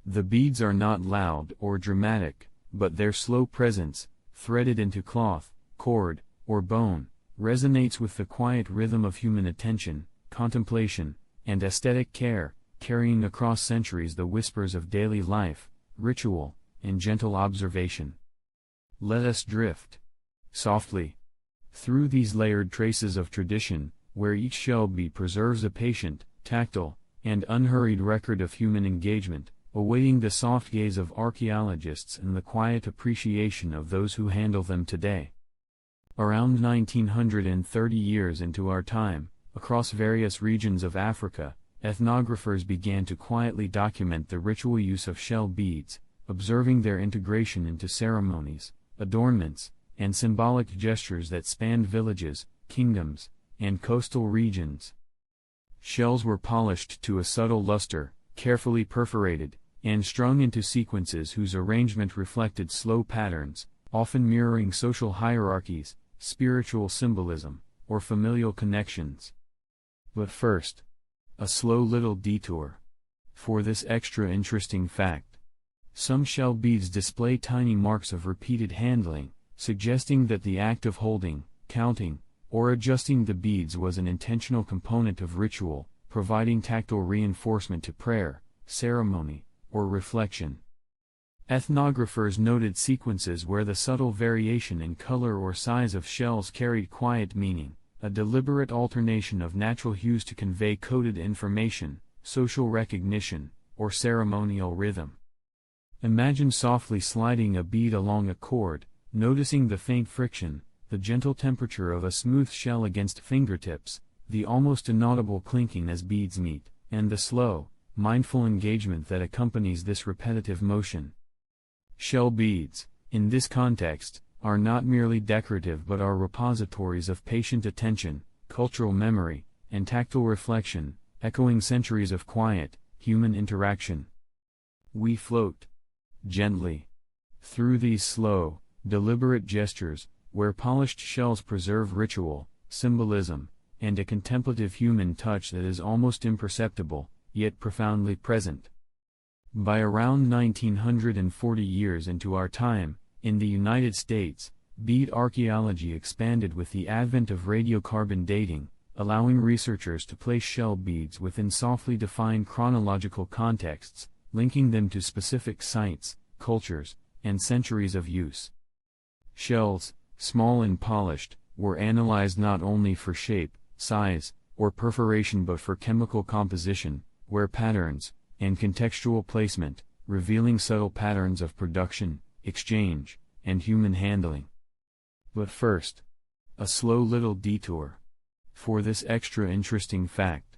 The beads are not loud or dramatic, but their slow presence, threaded into cloth, cord, or bone, resonates with the quiet rhythm of human attention, contemplation, and aesthetic care, carrying across centuries the whispers of daily life, ritual, and gentle observation. Let us drift softly through these layered traces of tradition, where each shell bead preserves a patient, tactile, and unhurried record of human engagement, awaiting the soft gaze of archaeologists and the quiet appreciation of those who handle them today. Around 1930 years into our time, across various regions of Africa, ethnographers began to quietly document the ritual use of shell beads, observing their integration into ceremonies, adornments, and symbolic gestures that spanned villages, kingdoms, and coastal regions. Shells were polished to a subtle luster, carefully perforated, and strung into sequences whose arrangement reflected slow patterns, often mirroring social hierarchies, spiritual symbolism, or familial connections. But first, a slow little detour. For this extra interesting fact, some shell beads display tiny marks of repeated handling, suggesting that the act of holding, counting, or adjusting the beads was an intentional component of ritual, providing tactile reinforcement to prayer, ceremony, or reflection. Ethnographers noted sequences where the subtle variation in color or size of shells carried quiet meaning, a deliberate alternation of natural hues to convey coded information, social recognition, or ceremonial rhythm. Imagine softly sliding a bead along a cord, noticing the faint friction, the gentle temperature of a smooth shell against fingertips, the almost inaudible clinking as beads meet, and the slow, mindful engagement that accompanies this repetitive motion. Shell beads, in this context, are not merely decorative but are repositories of patient attention, cultural memory, and tactile reflection, echoing centuries of quiet, human interaction. We float gently through these slow, deliberate gestures, where polished shells preserve ritual, symbolism, and a contemplative human touch that is almost imperceptible, yet profoundly present. By around 1940 years into our time, in the United States, bead archaeology expanded with the advent of radiocarbon dating, allowing researchers to place shell beads within softly defined chronological contexts, linking them to specific sites, cultures, and centuries of use. Shells, small and polished, were analyzed not only for shape, size, or perforation but for chemical composition, wear patterns, and contextual placement, revealing subtle patterns of production, exchange, and human handling. But first, a slow little detour. For this extra interesting fact,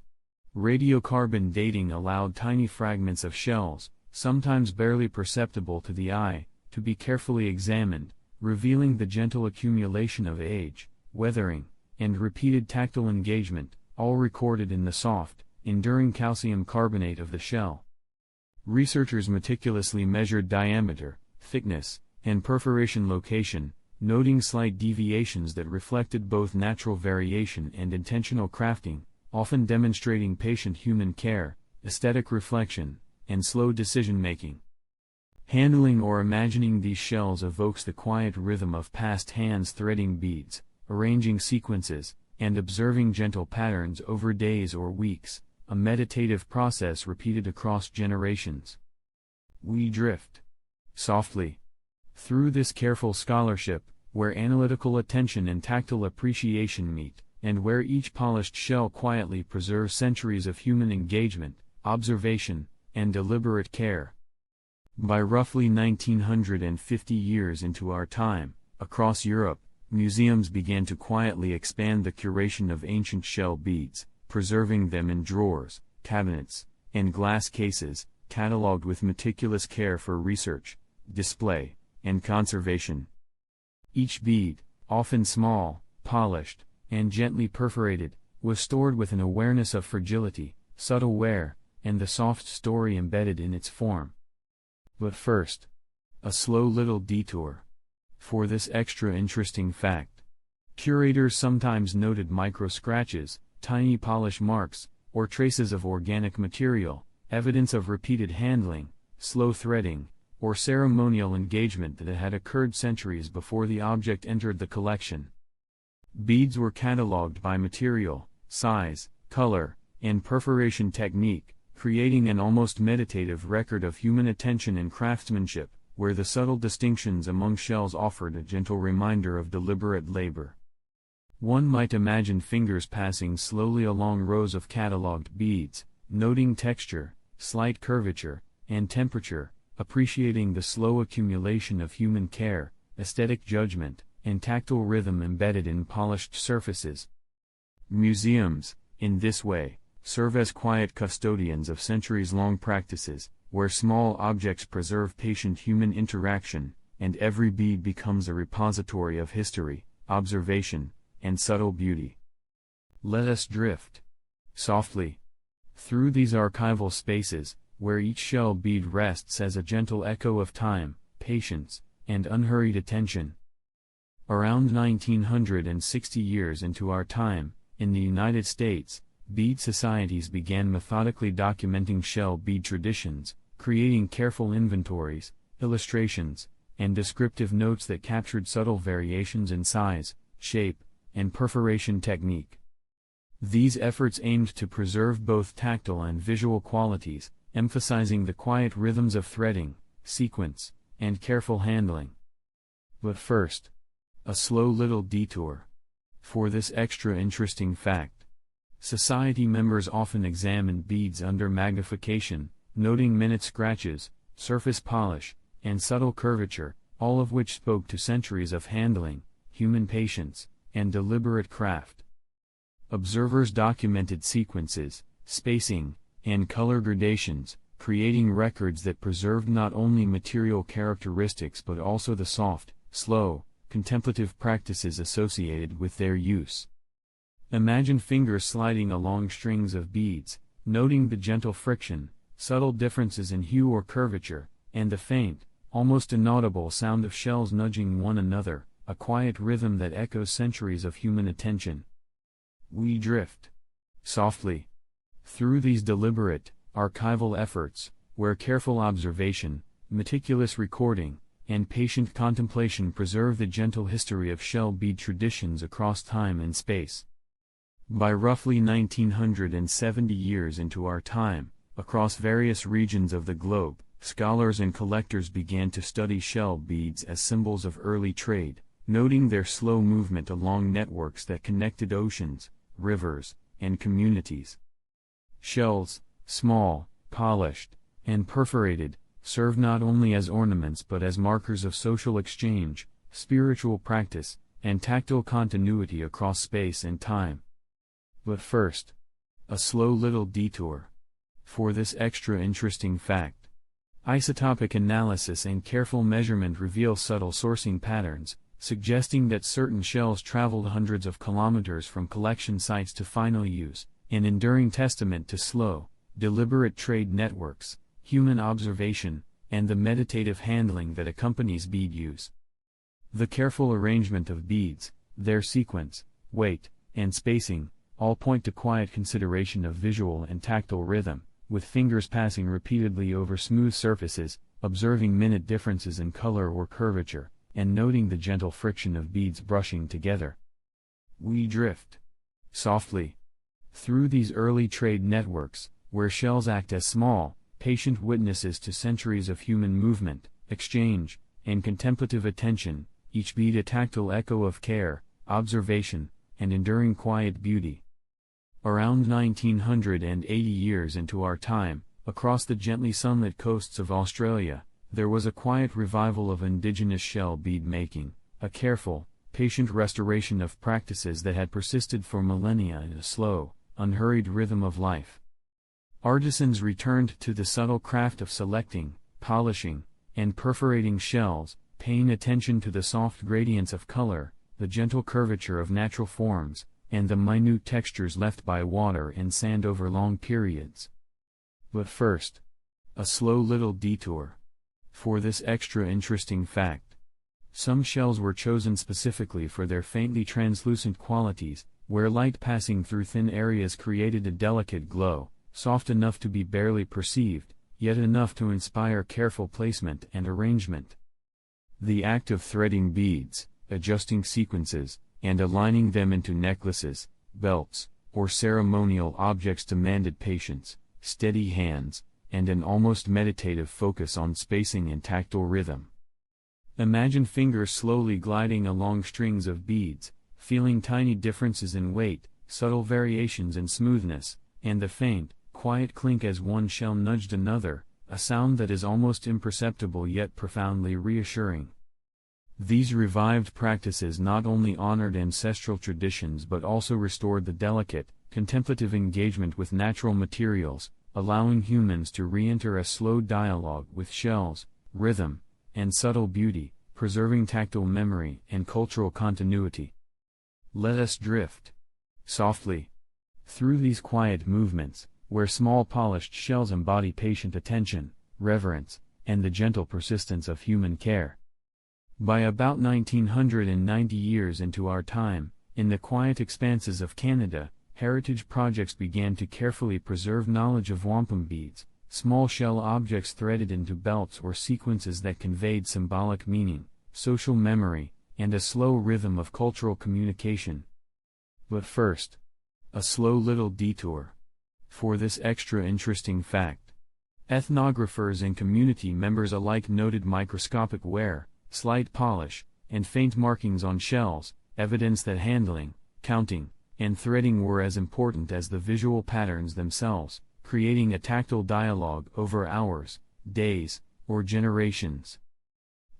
radiocarbon dating allowed tiny fragments of shells, sometimes barely perceptible to the eye, to be carefully examined, revealing the gentle accumulation of age, weathering, and repeated tactile engagement, all recorded in the soft, enduring calcium carbonate of the shell. Researchers meticulously measured diameter, thickness, and perforation location, noting slight deviations that reflected both natural variation and intentional crafting, often demonstrating patient human care, aesthetic reflection, and slow decision-making. Handling or imagining these shells evokes the quiet rhythm of past hands threading beads, arranging sequences, and observing gentle patterns over days or weeks, a meditative process repeated across generations. We drift softly through this careful scholarship, where analytical attention and tactile appreciation meet, and where each polished shell quietly preserves centuries of human engagement, observation, and deliberate care. By roughly 1950 years into our time, across Europe, museums began to quietly expand the curation of ancient shell beads, preserving them in drawers, cabinets, and glass cases, catalogued with meticulous care for research, display, and conservation. Each bead, often small, polished, and gently perforated, was stored with an awareness of fragility, subtle wear, and the soft story embedded in its form. But first, a slow little detour. For this extra interesting fact, curators sometimes noted micro-scratches, tiny polish marks, or traces of organic material, evidence of repeated handling, slow threading, or ceremonial engagement that had occurred centuries before the object entered the collection. Beads were catalogued by material, size, color, and perforation technique, creating an almost meditative record of human attention and craftsmanship, where the subtle distinctions among shells offered a gentle reminder of deliberate labor. One might imagine fingers passing slowly along rows of catalogued beads, noting texture, slight curvature, and temperature, appreciating the slow accumulation of human care, aesthetic judgment, and tactile rhythm embedded in polished surfaces. Museums, in this way, serve as quiet custodians of centuries-long practices, where small objects preserve patient human interaction, and every bead becomes a repository of history, observation, and subtle beauty. Let us drift softly through these archival spaces, where each shell bead rests as a gentle echo of time, patience, and unhurried attention. Around 1960 years into our time, in the United States, bead societies began methodically documenting shell bead traditions, creating careful inventories, illustrations, and descriptive notes that captured subtle variations in size, shape, and perforation technique. These efforts aimed to preserve both tactile and visual qualities, emphasizing the quiet rhythms of threading, sequence, and careful handling. But first, a slow little detour. For this extra interesting fact, society members often examined beads under magnification, noting minute scratches, surface polish, and subtle curvature, all of which spoke to centuries of handling, human patience, and deliberate craft. Observers documented sequences, spacing, and color gradations, creating records that preserved not only material characteristics but also the soft, slow, contemplative practices associated with their use. Imagine fingers sliding along strings of beads, noting the gentle friction, subtle differences in hue or curvature, and the faint, almost inaudible sound of shells nudging one another, a quiet rhythm that echoes centuries of human attention. We drift softly through these deliberate, archival efforts, where careful observation, meticulous recording, and patient contemplation preserve the gentle history of shell bead traditions across time and space. By roughly 1970 years into our time, across various regions of the globe, scholars and collectors began to study shell beads as symbols of early trade, noting their slow movement along networks that connected oceans, rivers, and communities. Shells, small, polished, and perforated, serve not only as ornaments but as markers of social exchange, spiritual practice, and tactile continuity across space and time. But first, a slow little detour. For this extra interesting fact, isotopic analysis and careful measurement reveal subtle sourcing patterns, suggesting that certain shells traveled hundreds of kilometers from collection sites to final use, an enduring testament to slow, deliberate trade networks, human observation, and the meditative handling that accompanies bead use. The careful arrangement of beads, their sequence, weight, and spacing, all point to quiet consideration of visual and tactile rhythm, with fingers passing repeatedly over smooth surfaces, observing minute differences in color or curvature, and noting the gentle friction of beads brushing together. We drift softly Through these early trade networks, where shells act as small, patient witnesses to centuries of human movement, exchange, and contemplative attention, each bead a tactile echo of care, observation, and enduring quiet beauty. Around 1980 years into our time, across the gently sunlit coasts of Australia, there was a quiet revival of indigenous shell bead making, a careful, patient restoration of practices that had persisted for millennia in a slow, unhurried rhythm of life. Artisans returned to the subtle craft of selecting, polishing, and perforating shells, paying attention to the soft gradients of color, the gentle curvature of natural forms, and the minute textures left by water and sand over long periods. But first, a slow little detour. For this extra interesting fact. Some shells were chosen specifically for their faintly translucent qualities, where light passing through thin areas created a delicate glow, soft enough to be barely perceived, yet enough to inspire careful placement and arrangement. The act of threading beads, adjusting sequences, and aligning them into necklaces, belts, or ceremonial objects demanded patience, steady hands, and an almost meditative focus on spacing and tactile rhythm. Imagine fingers slowly gliding along strings of beads, feeling tiny differences in weight, subtle variations in smoothness, and the faint, quiet clink as one shell nudged another, a sound that is almost imperceptible yet profoundly reassuring. These revived practices not only honored ancestral traditions but also restored the delicate, contemplative engagement with natural materials, allowing humans to re-enter a slow dialogue with shells, rhythm, and subtle beauty, preserving tactile memory and cultural continuity. Let us drift softly through these quiet movements, where small polished shells embody patient attention, reverence, and the gentle persistence of human care. By about 1990 years into our time, in the quiet expanses of Canada, heritage projects began to carefully preserve knowledge of wampum beads, small shell objects threaded into belts or sequences that conveyed symbolic meaning, social memory, and a slow rhythm of cultural communication. But first, a slow little detour. For this extra interesting fact. Ethnographers and community members alike noted microscopic wear, slight polish, and faint markings on shells, evidence that handling, counting, and threading were as important as the visual patterns themselves, creating a tactile dialogue over hours, days, or generations.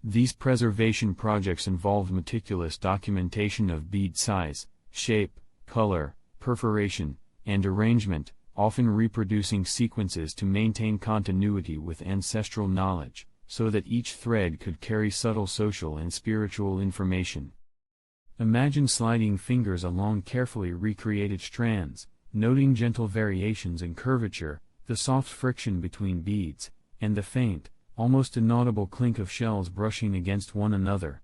These preservation projects involved meticulous documentation of bead size, shape, color, perforation, and arrangement, often reproducing sequences to maintain continuity with ancestral knowledge, so that each thread could carry subtle social and spiritual information. Imagine sliding fingers along carefully recreated strands, noting gentle variations in curvature, the soft friction between beads, and the faint, almost inaudible clink of shells brushing against one another.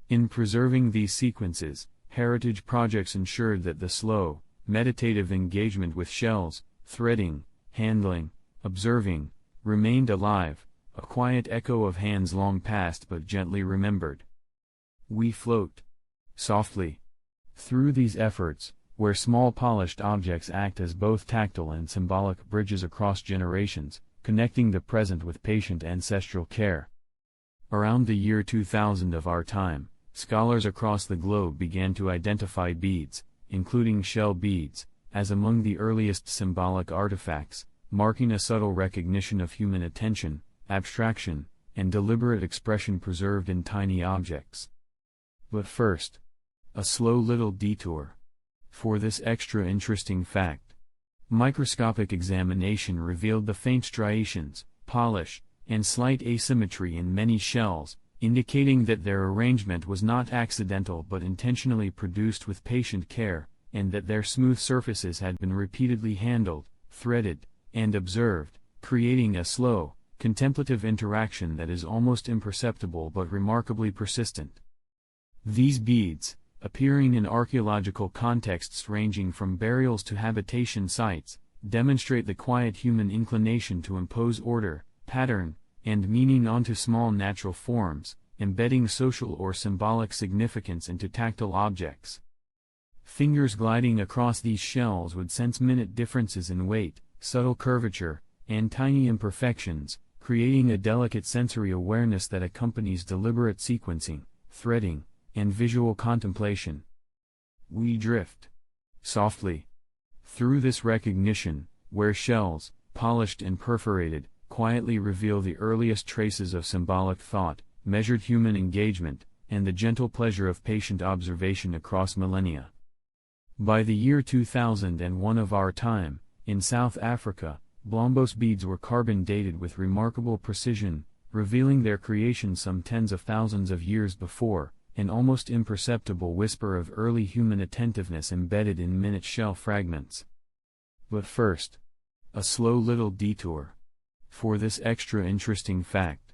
In preserving these sequences, heritage projects ensured that the slow, meditative engagement with shells, threading, handling, observing, remained alive, a quiet echo of hands long past but gently remembered. We float softly through these efforts, where small polished objects act as both tactile and symbolic bridges across generations, connecting the present with patient ancestral care. Around the year 2000 of our time, scholars across the globe began to identify beads, including shell beads, as among the earliest symbolic artifacts, marking a subtle recognition of human attention, abstraction, and deliberate expression preserved in tiny objects. But first, a slow little detour. For this extra interesting fact. Microscopic examination revealed the faint striations, polish, and slight asymmetry in many shells, indicating that their arrangement was not accidental but intentionally produced with patient care, and that their smooth surfaces had been repeatedly handled, threaded, and observed, creating a slow, contemplative interaction that is almost imperceptible but remarkably persistent. These beads, appearing in archaeological contexts ranging from burials to habitation sites, demonstrate the quiet human inclination to impose order, pattern, and meaning onto small natural forms, embedding social or symbolic significance into tactile objects. Fingers gliding across these shells would sense minute differences in weight, subtle curvature, and tiny imperfections, creating a delicate sensory awareness that accompanies deliberate sequencing, threading, and visual contemplation. We drift softly through this recognition, where shells, polished and perforated, quietly reveal the earliest traces of symbolic thought, measured human engagement, and the gentle pleasure of patient observation across millennia. By the year 2001 of our time, in South Africa, Blombos beads were carbon-dated with remarkable precision, revealing their creation some tens of thousands of years before, an almost imperceptible whisper of early human attentiveness embedded in minute shell fragments. But first, a slow little detour. For this extra interesting fact.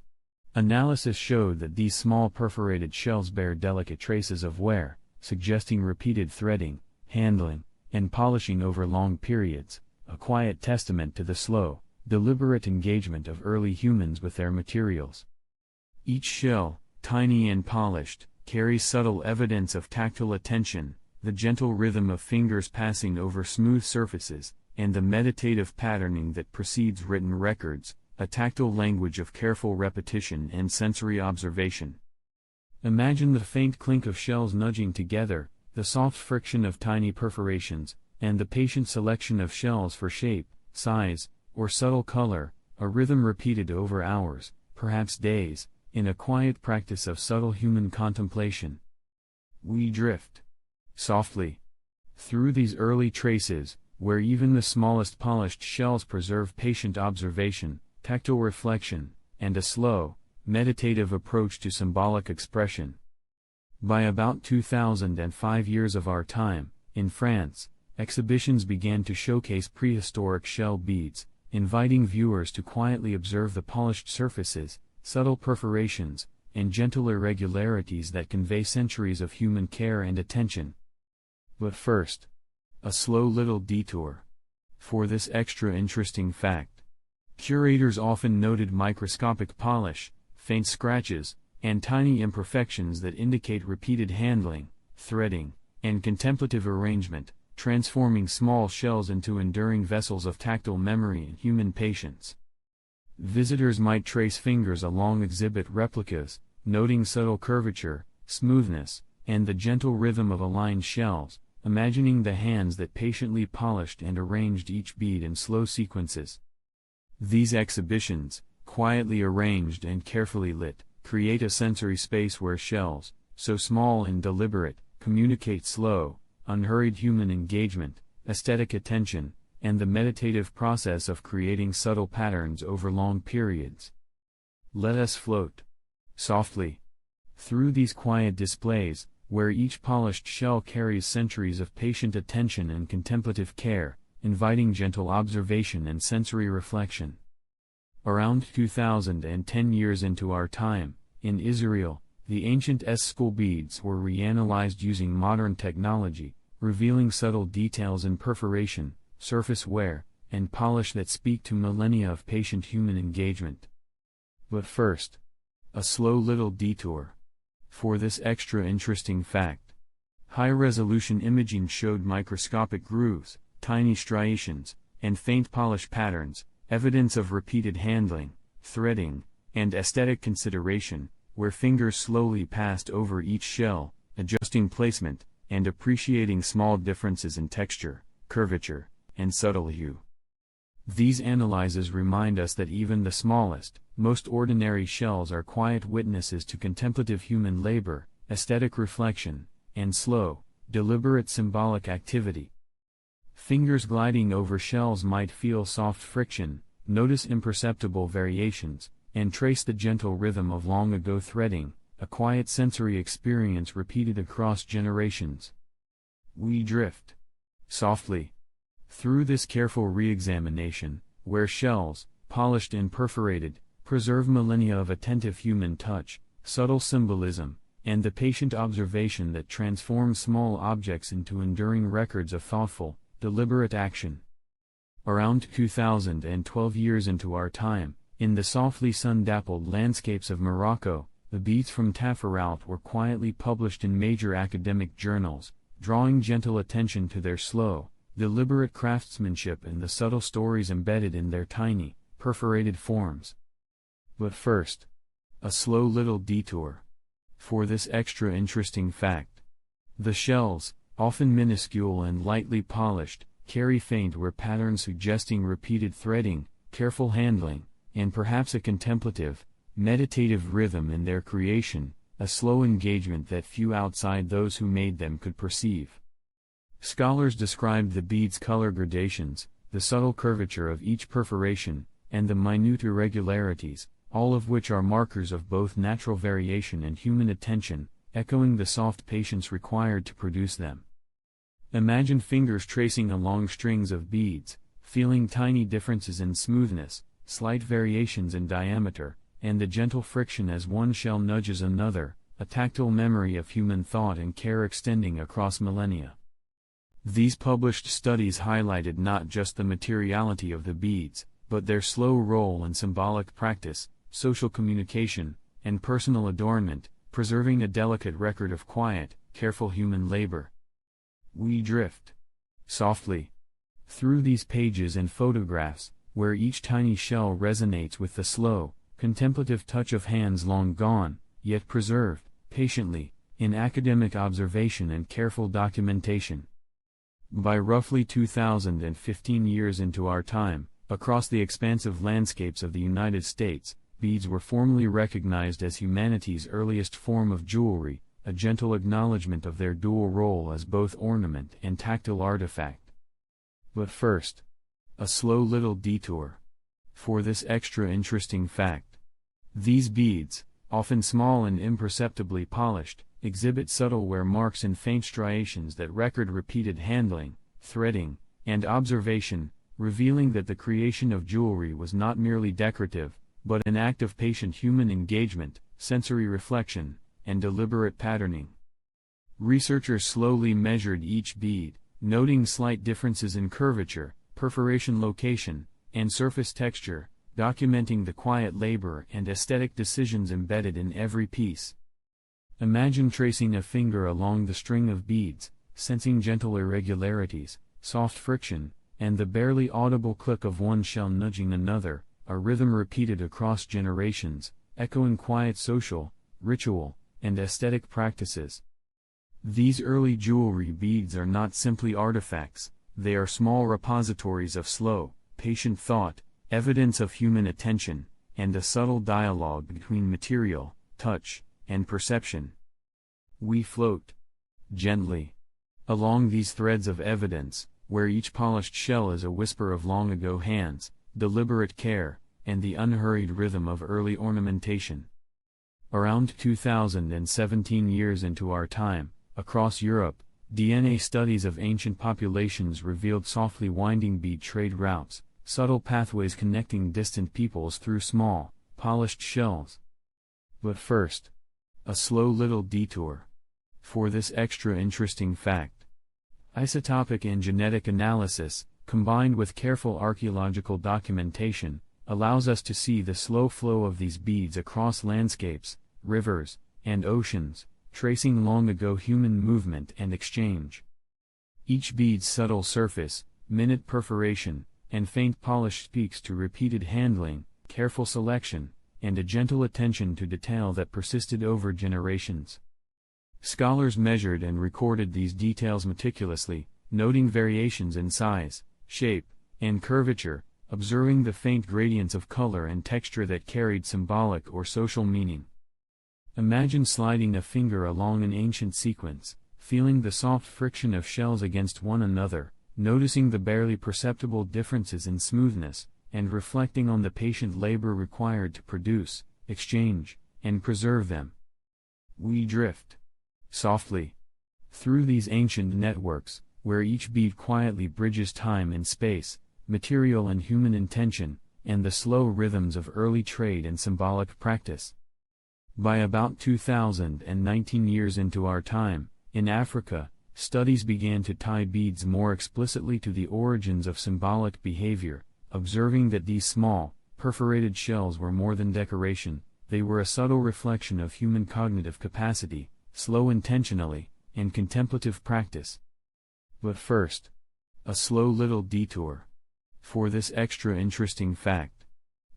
Analysis showed that these small perforated shells bear delicate traces of wear, suggesting repeated threading, handling, and polishing over long periods, a quiet testament to the slow, deliberate engagement of early humans with their materials. Each shell, tiny and polished, carries subtle evidence of tactile attention, the gentle rhythm of fingers passing over smooth surfaces, and the meditative patterning that precedes written records, a tactile language of careful repetition and sensory observation. Imagine the faint clink of shells nudging together, the soft friction of tiny perforations, and the patient selection of shells for shape, size, or subtle color, a rhythm repeated over hours, perhaps days, in a quiet practice of subtle human contemplation. We drift softly through these early traces, where even the smallest polished shells preserve patient observation, tactile reflection, and a slow, meditative approach to symbolic expression. By about 2005 years of our time, in France, exhibitions began to showcase prehistoric shell beads, inviting viewers to quietly observe the polished surfaces, subtle perforations, and gentle irregularities that convey centuries of human care and attention. But first, a slow little detour. For this extra interesting fact. Curators often noted microscopic polish, faint scratches, and tiny imperfections that indicate repeated handling, threading, and contemplative arrangement, transforming small shells into enduring vessels of tactile memory and human patience. Visitors might trace fingers along exhibit replicas, noting subtle curvature, smoothness, and the gentle rhythm of aligned shells, imagining the hands that patiently polished and arranged each bead in slow sequences. These exhibitions, quietly arranged and carefully lit, create a sensory space where shells, so small and deliberate, communicate slow, unhurried human engagement, aesthetic attention, and the meditative process of creating subtle patterns over long periods. Let us float softly through these quiet displays, where each polished shell carries centuries of patient attention and contemplative care, inviting gentle observation and sensory reflection. Around 2010 years into our time, in Israel, the ancient school beads were reanalyzed using modern technology, revealing subtle details in perforation, surface wear, and polish that speak to millennia of patient human engagement. But first, a slow little detour. For this extra interesting fact. High-resolution imaging showed microscopic grooves, tiny striations, and faint polish patterns, evidence of repeated handling, threading, and aesthetic consideration, where fingers slowly passed over each shell, adjusting placement, and appreciating small differences in texture, curvature, and subtle hue. These analyses remind us that even the smallest, most ordinary shells are quiet witnesses to contemplative human labor, aesthetic reflection, and slow, deliberate symbolic activity. Fingers gliding over shells might feel soft friction, notice imperceptible variations, and trace the gentle rhythm of long-ago threading, a quiet sensory experience repeated across generations. We drift softly through this careful re-examination, where shells, polished and perforated, preserve millennia of attentive human touch, subtle symbolism, and the patient observation that transforms small objects into enduring records of thoughtful, deliberate action. Around 2012 years into our time, in the softly sun-dappled landscapes of Morocco, the beads from Taferalt were quietly published in major academic journals, drawing gentle attention to their slow, deliberate craftsmanship and the subtle stories embedded in their tiny, perforated forms. But first, a slow little detour. For this extra interesting fact. The shells, often minuscule and lightly polished, carry faint wear patterns suggesting repeated threading, careful handling, and perhaps a contemplative, meditative rhythm in their creation, a slow engagement that few outside those who made them could perceive. Scholars described the beads' color gradations, the subtle curvature of each perforation, and the minute irregularities, all of which are markers of both natural variation and human attention, echoing the soft patience required to produce them. Imagine fingers tracing along strings of beads, feeling tiny differences in smoothness, slight variations in diameter, and the gentle friction as one shell nudges another, a tactile memory of human thought and care extending across millennia. These published studies highlighted not just the materiality of the beads, but their slow role in symbolic practice, social communication, and personal adornment, preserving a delicate record of quiet, careful human labor. We drift softly through these pages and photographs, where each tiny shell resonates with the slow, contemplative touch of hands long gone, yet preserved, patiently, in academic observation and careful documentation. By roughly 2015 years into our time, across the expansive landscapes of the United States, beads were formally recognized as humanity's earliest form of jewelry, a gentle acknowledgement of their dual role as both ornament and tactile artifact. But first, a slow little detour. For this extra interesting fact. These beads, often small and imperceptibly polished, exhibit subtle wear marks and faint striations that record repeated handling, threading, and observation, revealing that the creation of jewelry was not merely decorative, but an act of patient human engagement, sensory reflection, and deliberate patterning. Researchers slowly measured each bead, noting slight differences in curvature, perforation location, and surface texture, documenting the quiet labor and aesthetic decisions embedded in every piece. Imagine tracing a finger along the string of beads, sensing gentle irregularities, soft friction, and the barely audible click of one shell nudging another, a rhythm repeated across generations, echoing quiet social, ritual, and aesthetic practices. These early jewelry beads are not simply artifacts, they are small repositories of slow, patient thought, evidence of human attention, and a subtle dialogue between material, touch, and perception. We float gently along these threads of evidence, where each polished shell is a whisper of long-ago hands, deliberate care, and the unhurried rhythm of early ornamentation. Around 2017 years into our time, across Europe, DNA studies of ancient populations revealed softly winding bead trade routes, subtle pathways connecting distant peoples through small, polished shells. But first, a slow little detour. For this extra interesting fact. Isotopic and genetic analysis, combined with careful archaeological documentation, allows us to see the slow flow of these beads across landscapes, rivers, and oceans, tracing long-ago human movement and exchange. Each bead's subtle surface, minute perforation, and faint polish speaks to repeated handling, careful selection, and a gentle attention to detail that persisted over generations. Scholars measured and recorded these details meticulously, noting variations in size, shape, and curvature, observing the faint gradients of color and texture that carried symbolic or social meaning. Imagine sliding a finger along an ancient sequence, feeling the soft friction of shells against one another, noticing the barely perceptible differences in smoothness, and reflecting on the patient labor required to produce, exchange, and preserve them. We drift softly through these ancient networks, where each bead quietly bridges time and space, material and human intention, and the slow rhythms of early trade and symbolic practice. By about 2019 years into our time, in Africa, studies began to tie beads more explicitly to the origins of symbolic behavior, observing that these small, perforated shells were more than decoration, they were a subtle reflection of human cognitive capacity, slow intentionally, and contemplative practice. But first, a slow little detour. For this extra interesting fact,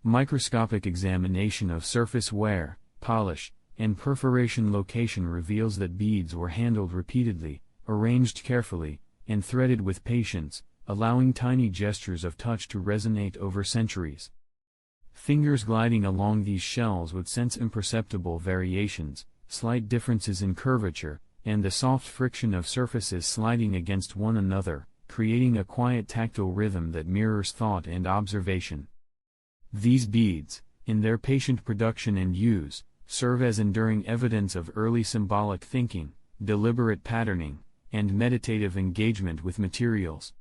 microscopic examination of surface wear, polish, and perforation location reveals that beads were handled repeatedly, arranged carefully, and threaded with patience, allowing tiny gestures of touch to resonate over centuries. Fingers gliding along these shells would sense imperceptible variations, slight differences in curvature, and the soft friction of surfaces sliding against one another, creating a quiet tactile rhythm that mirrors thought and observation. These beads, in their patient production and use, serve as enduring evidence of early symbolic thinking, deliberate patterning, and meditative engagement with materials.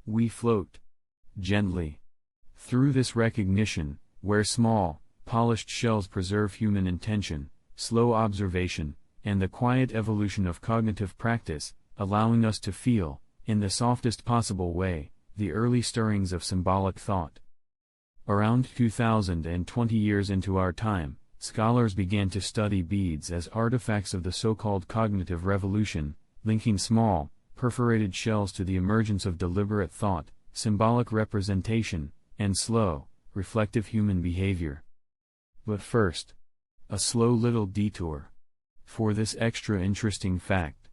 We float gently through this recognition, where small, polished shells preserve human intention, slow observation, and the quiet evolution of cognitive practice, allowing us to feel, in the softest possible way, the early stirrings of symbolic thought. Around 2020 years into our time, scholars began to study beads as artifacts of the so-called cognitive revolution, linking small, perforated shells to the emergence of deliberate thought, symbolic representation, and slow, reflective human behavior. But first, a slow little detour. For this extra interesting fact,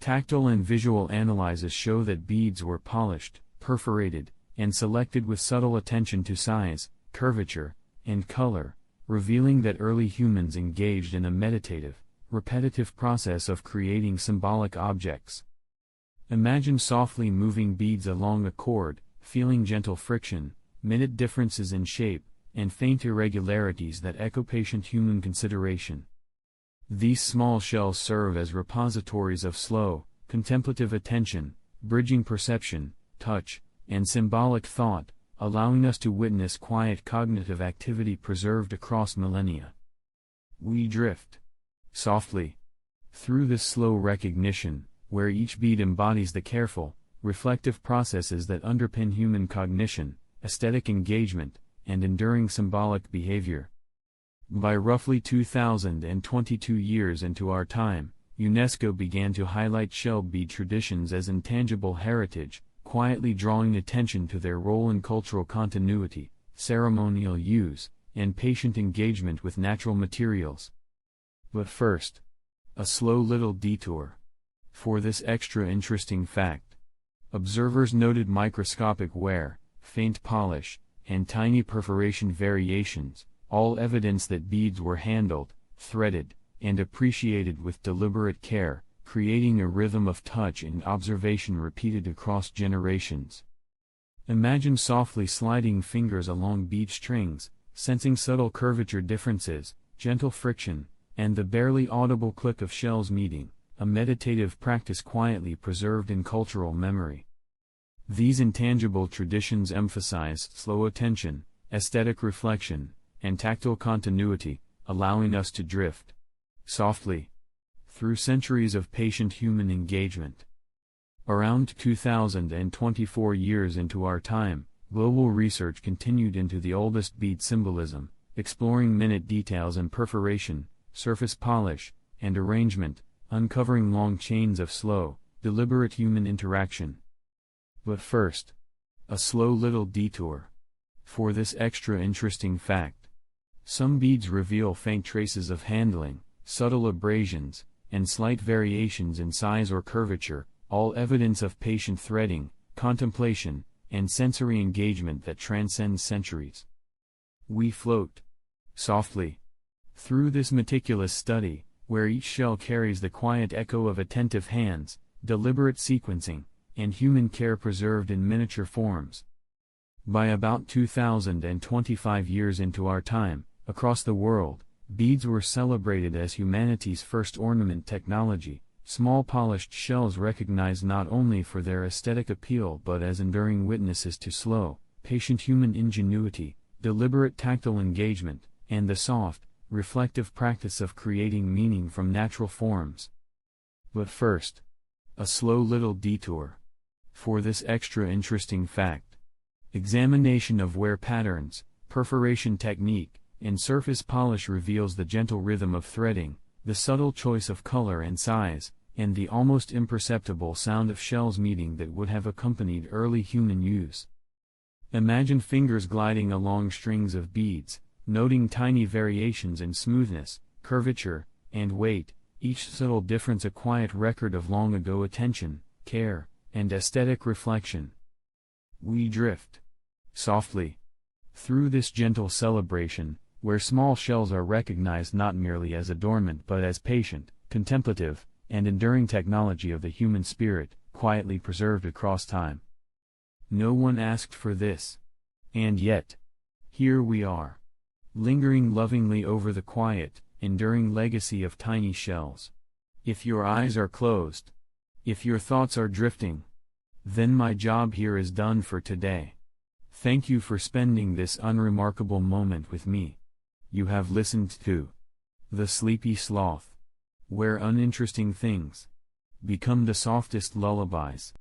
tactile and visual analyses show that beads were polished, perforated, and selected with subtle attention to size, curvature, and color, revealing that early humans engaged in a meditative, repetitive process of creating symbolic objects. Imagine softly moving beads along a cord, feeling gentle friction, minute differences in shape, and faint irregularities that echo patient human consideration. These small shells serve as repositories of slow, contemplative attention, bridging perception, touch, and symbolic thought, allowing us to witness quiet cognitive activity preserved across millennia. We drift softly through this slow recognition, where each bead embodies the careful, reflective processes that underpin human cognition, aesthetic engagement, and enduring symbolic behavior. By roughly 2022 years into our time, UNESCO began to highlight shell bead traditions as intangible heritage, quietly drawing attention to their role in cultural continuity, ceremonial use, and patient engagement with natural materials. But first, a slow little detour. For this extra interesting fact, observers noted microscopic wear, faint polish, and tiny perforation variations, all evidence that beads were handled, threaded, and appreciated with deliberate care, creating a rhythm of touch and observation repeated across generations. Imagine softly sliding fingers along bead strings, sensing subtle curvature differences, gentle friction, and the barely audible click of shells meeting, a meditative practice quietly preserved in cultural memory. These intangible traditions emphasize slow attention, aesthetic reflection, and tactile continuity, allowing us to drift softly through centuries of patient human engagement. Around 2024 years into our time, global research continued into the oldest bead symbolism, exploring minute details in perforation, surface polish, and arrangement, uncovering long chains of slow, deliberate human interaction. But first, a slow little detour. For this extra interesting fact, some beads reveal faint traces of handling, subtle abrasions, and slight variations in size or curvature, all evidence of patient threading, contemplation, and sensory engagement that transcends centuries. We float softly through this meticulous study, where each shell carries the quiet echo of attentive hands, deliberate sequencing, and human care preserved in miniature forms. By about 2025 years into our time, across the world, beads were celebrated as humanity's first ornament technology, small polished shells recognized not only for their aesthetic appeal but as enduring witnesses to slow, patient human ingenuity, deliberate tactile engagement, and the soft, reflective practice of creating meaning from natural forms. But first, a slow little detour. For this extra interesting fact, examination of wear patterns, perforation technique, and surface polish reveals the gentle rhythm of threading, the subtle choice of color and size, and the almost imperceptible sound of shells meeting that would have accompanied early human use. Imagine fingers gliding along strings of beads, noting tiny variations in smoothness, curvature, and weight, each subtle difference a quiet record of long ago attention, care, and aesthetic reflection. We drift softly through this gentle celebration, where small shells are recognized not merely as adornment but as patient, contemplative, and enduring technology of the human spirit, quietly preserved across time. No one asked for this. And yet, here we are, lingering lovingly over the quiet, enduring legacy of tiny shells. If your eyes are closed, if your thoughts are drifting, then my job here is done for today. Thank you for spending this unremarkable moment with me. You have listened to The Sleepy Sloth, where uninteresting things become the softest lullabies.